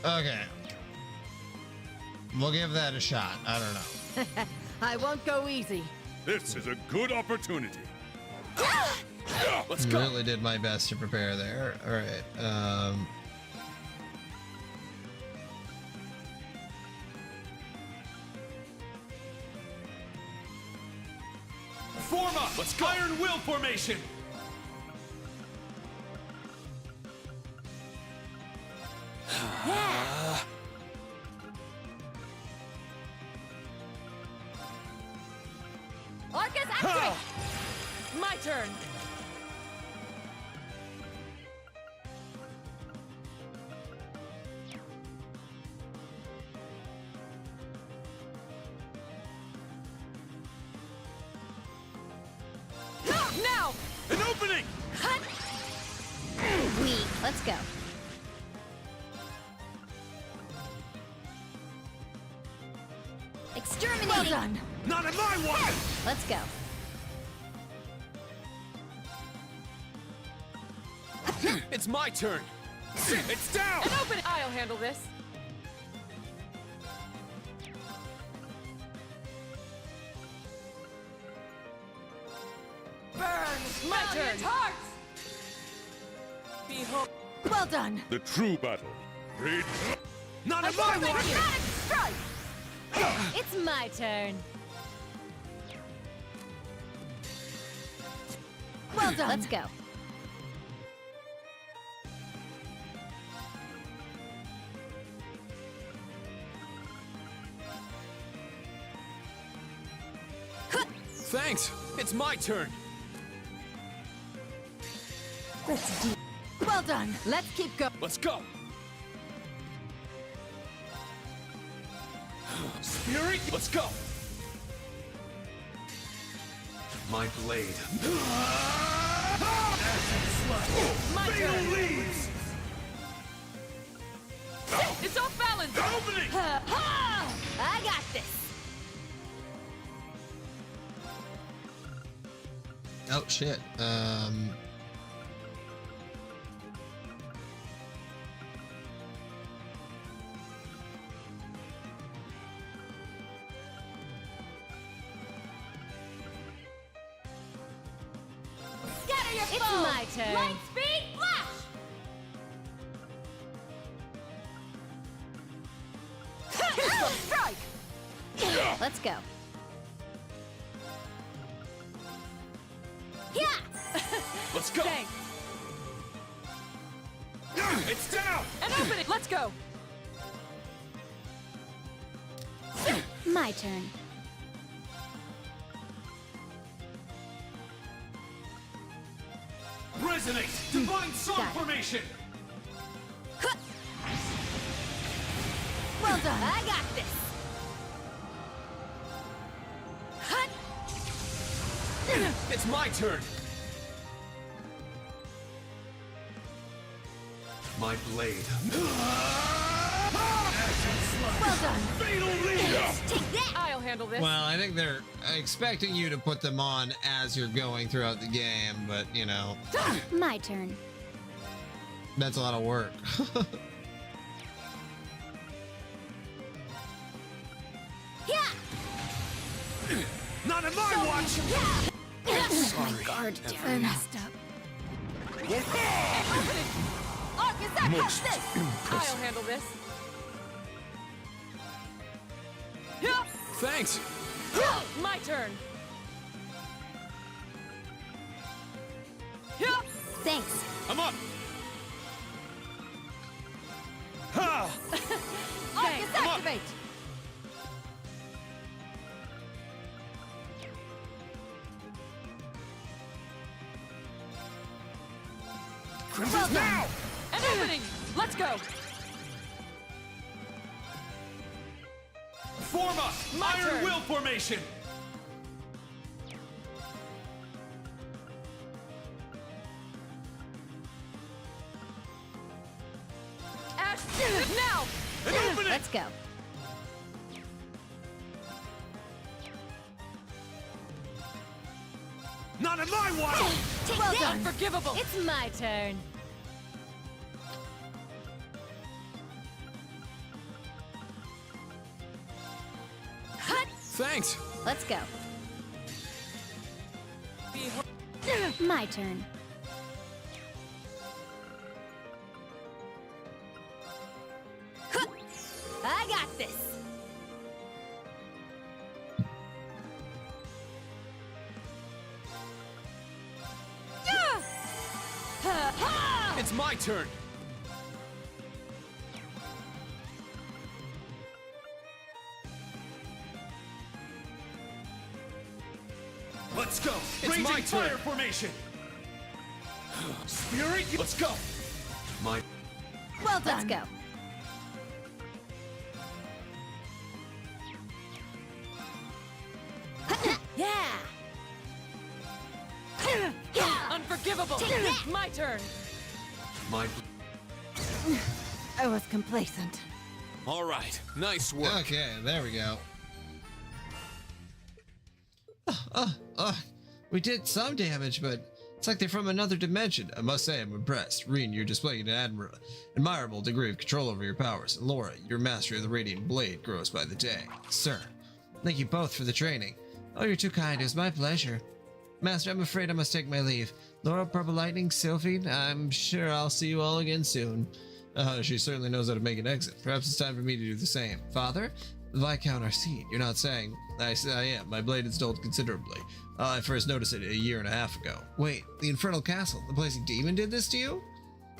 Okay. We'll give that a shot. I don't know. I won't go easy. This is a good opportunity. Let's go. Really did my best to prepare there. All right. Form up! Let's go! Iron Will formation! Arcus active! My turn. Now! An opening! Cut! Let's go. Well done. Not in my way! Let's go. It's my turn! It's down! And open it! I'll handle this. Burn! My turn! Hearts! Behold. Well done. The true battle. Read. Not in my way! Dramatic strike! It's my turn. Well done. Let's go. Thanks! It's my turn! Let's do. Well done. Let's keep going. Let's go! Fury, let's go! My blade. My turn! Leaves! It's off balance! Opening! I got this. Oh shit. Scatter your It's foe! my turn. Light speed flash! Strike! Let's go. Let's go! Thanks. It's down! And open it! Let's go! My turn. Resonate! Divine Song Got it. Formation! Well done. I got this. It's my turn! My blade. Well done. Fatal Leaves! Take that. I'll handle this. Well, I think they're expecting you to put them on as you're going throughout the game, but you know, My turn. that's a lot of work. Not in my watch! My guard down. Messed up. Open it! Arc, is that Most this? impressive. I'll handle this. Thanks! My turn. Thanks. I'm up! Ha! Arcus, activate! Crimson's now! And opening! Let's go! Form up! My Iron turn. Will Formation! Ash, now! And open it! Let's go. Not in my watch! Well done. Unforgivable! It's my turn. Thanks! Let's go. My turn. I got this. It's my turn! Let's go! It's Raging my turn! fire formation! Spirit, let's go! My... Well done. Let's go. Yeah. Unforgivable! Take that. My turn! My... I was complacent. Alright, nice work. Okay, there we go. We did some damage, but it's like they're from another dimension. I must say I'm impressed. Reen, you're displaying an admirable degree of control over your powers. And Laura, your mastery of the Radiant Blade grows by the day. Sir, thank you both for the training. Oh, you're too kind. It was my pleasure. Master, I'm afraid I must take my leave. Laura, Purple Lightning, Sylphie, I'm sure I'll see you all again soon. She certainly knows how to make an exit. Perhaps it's time for me to do the same. Father? Viscount Arsene, you're not saying... I am. My blade is dulled considerably. I first noticed it 1.5 years ago. Wait, the Infernal Castle, the Blazing Demon did this to you?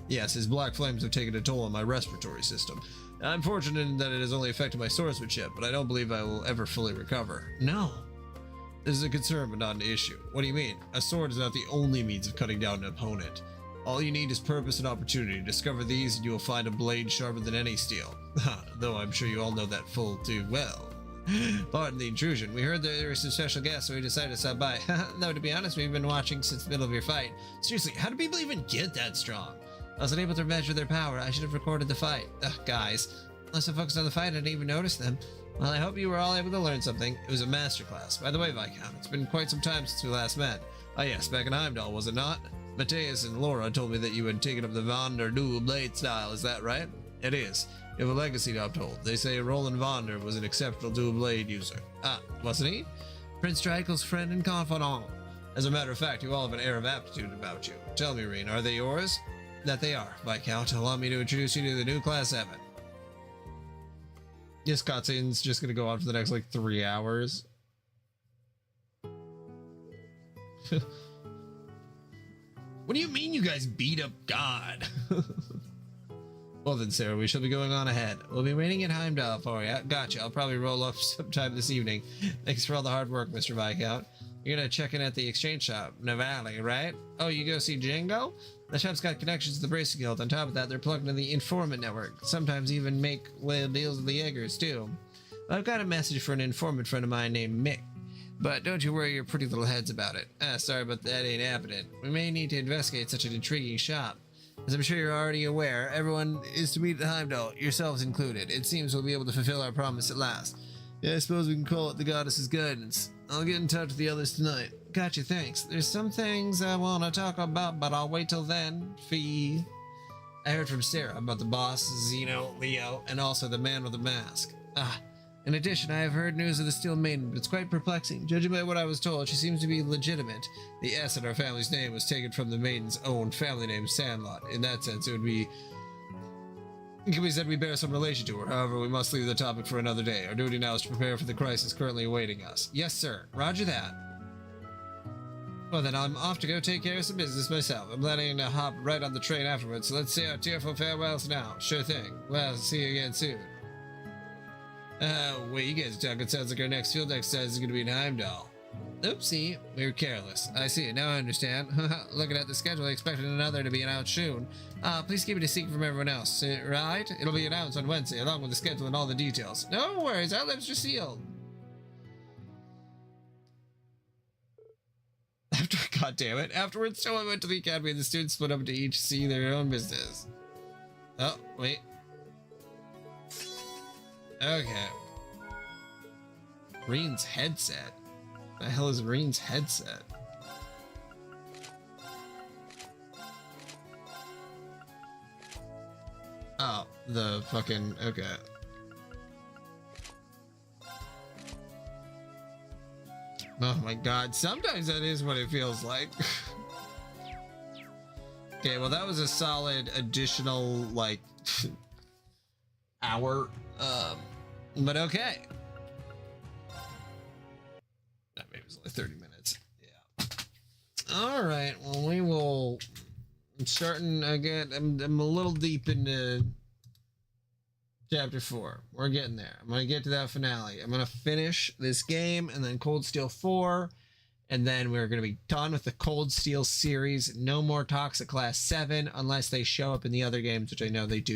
Yes, his black flames have taken a toll on my respiratory system. I'm fortunate in that it has only affected my swordsmanship, but I don't believe I will ever fully recover. No. This is a concern, but not an issue. What do you mean? A sword is not the only means of cutting down an opponent. All you need is purpose and opportunity. Discover these and you will find a blade sharper than any steel. Though I'm sure you all know that full too well. Pardon the intrusion. We heard there were some special guests, so we decided to stop by. Though, to be honest, we've been watching since the middle of your fight. Seriously, how do people even get that strong? I was unable to measure their power. I should have recorded the fight. Ugh, guys. Unless I focused on the fight, I didn't even notice them. Well, I hope you were all able to learn something. It was a masterclass. By the way, Viscount, it's been quite some time since we last met. Ah, yes, back in Heimdall, was it not? Matthias and Laura told me that you had taken up the Vonder dual blade style, is that right? It is. You have a legacy to uphold. They say Roland Vonder was an exceptional dual blade user. Ah, wasn't he? Prince Drakel's friend and confidant. As a matter of fact, you all have an air of aptitude about you. Tell me, Reen, are they yours? That they are, Viscount. Allow me to introduce you to the new Class 7. This cutscene's just gonna go on for the next, 3 hours. What do you mean you guys beat up God? Well then, Sarah, we shall be going on ahead. We'll be waiting at Heimdall for you. Gotcha. I'll probably roll up sometime this evening. Thanks for all the hard work, Mr. Viscount. You're gonna check in at the exchange shop, Navali, right? Oh, you go see Django? The shop's got connections to the Bracing Guild. On top of that, they're plugged into the informant network. Sometimes even make little deals with the Jaegers, too. I've got a message for an informant friend of mine named Mick. But don't you worry your pretty little heads about it. Sorry, but that ain't happening. We may need to investigate such an intriguing shop. As I'm sure you're already aware, everyone is to meet at Heimdall, yourselves included. It seems we'll be able to fulfill our promise at last. Yeah, I suppose we can call it the goddess's guidance. I'll get in touch with the others tonight. Gotcha, thanks. There's some things I want to talk about, but I'll wait till then. Fee. I heard from Sarah about the boss, Zeno, Leo, and also the man with the mask. In addition, I have heard news of the Steel Maiden, but it's quite perplexing. Judging by what I was told, she seems to be legitimate. The S in our family's name was taken from the Maiden's own family name, Sandlot. In that sense, it can be said we bear some relation to her. However, we must leave the topic for another day. Our duty now is to prepare for the crisis currently awaiting us. Yes, sir. Roger that. Well, then I'm off to go take care of some business myself. I'm planning to hop right on the train afterwards, so let's say our tearful farewells now. Sure thing. Well, see you again soon. Wait, you guys are talking. Sounds like our next field exercise is going to be in Heimdall. Oopsie, we were careless. I see, now I understand. Looking at the schedule, I expected another to be announced soon. Please keep it a secret from everyone else, right? It'll be announced on Wednesday, along with the schedule and all the details. No worries, our lips are sealed. God damn it. Afterwards, so I went to the academy and the students split up to each see their own business. Oh, wait. Okay. Reen's headset. The hell is Reen's headset? Oh, the fucking... Okay. Oh my god, sometimes that is what it feels like. Okay, well that was a solid additional, hour. But okay. Maybe it was only 30 minutes. Yeah. Alright, well we will... I'm starting again. I'm a little deep into Chapter 4. We're getting there. I'm going to get to that finale. I'm going to finish this game and then Cold Steel 4. And then we're going to be done with the Cold Steel series. No more talks at Class 7 unless they show up in the other games, which I know they do.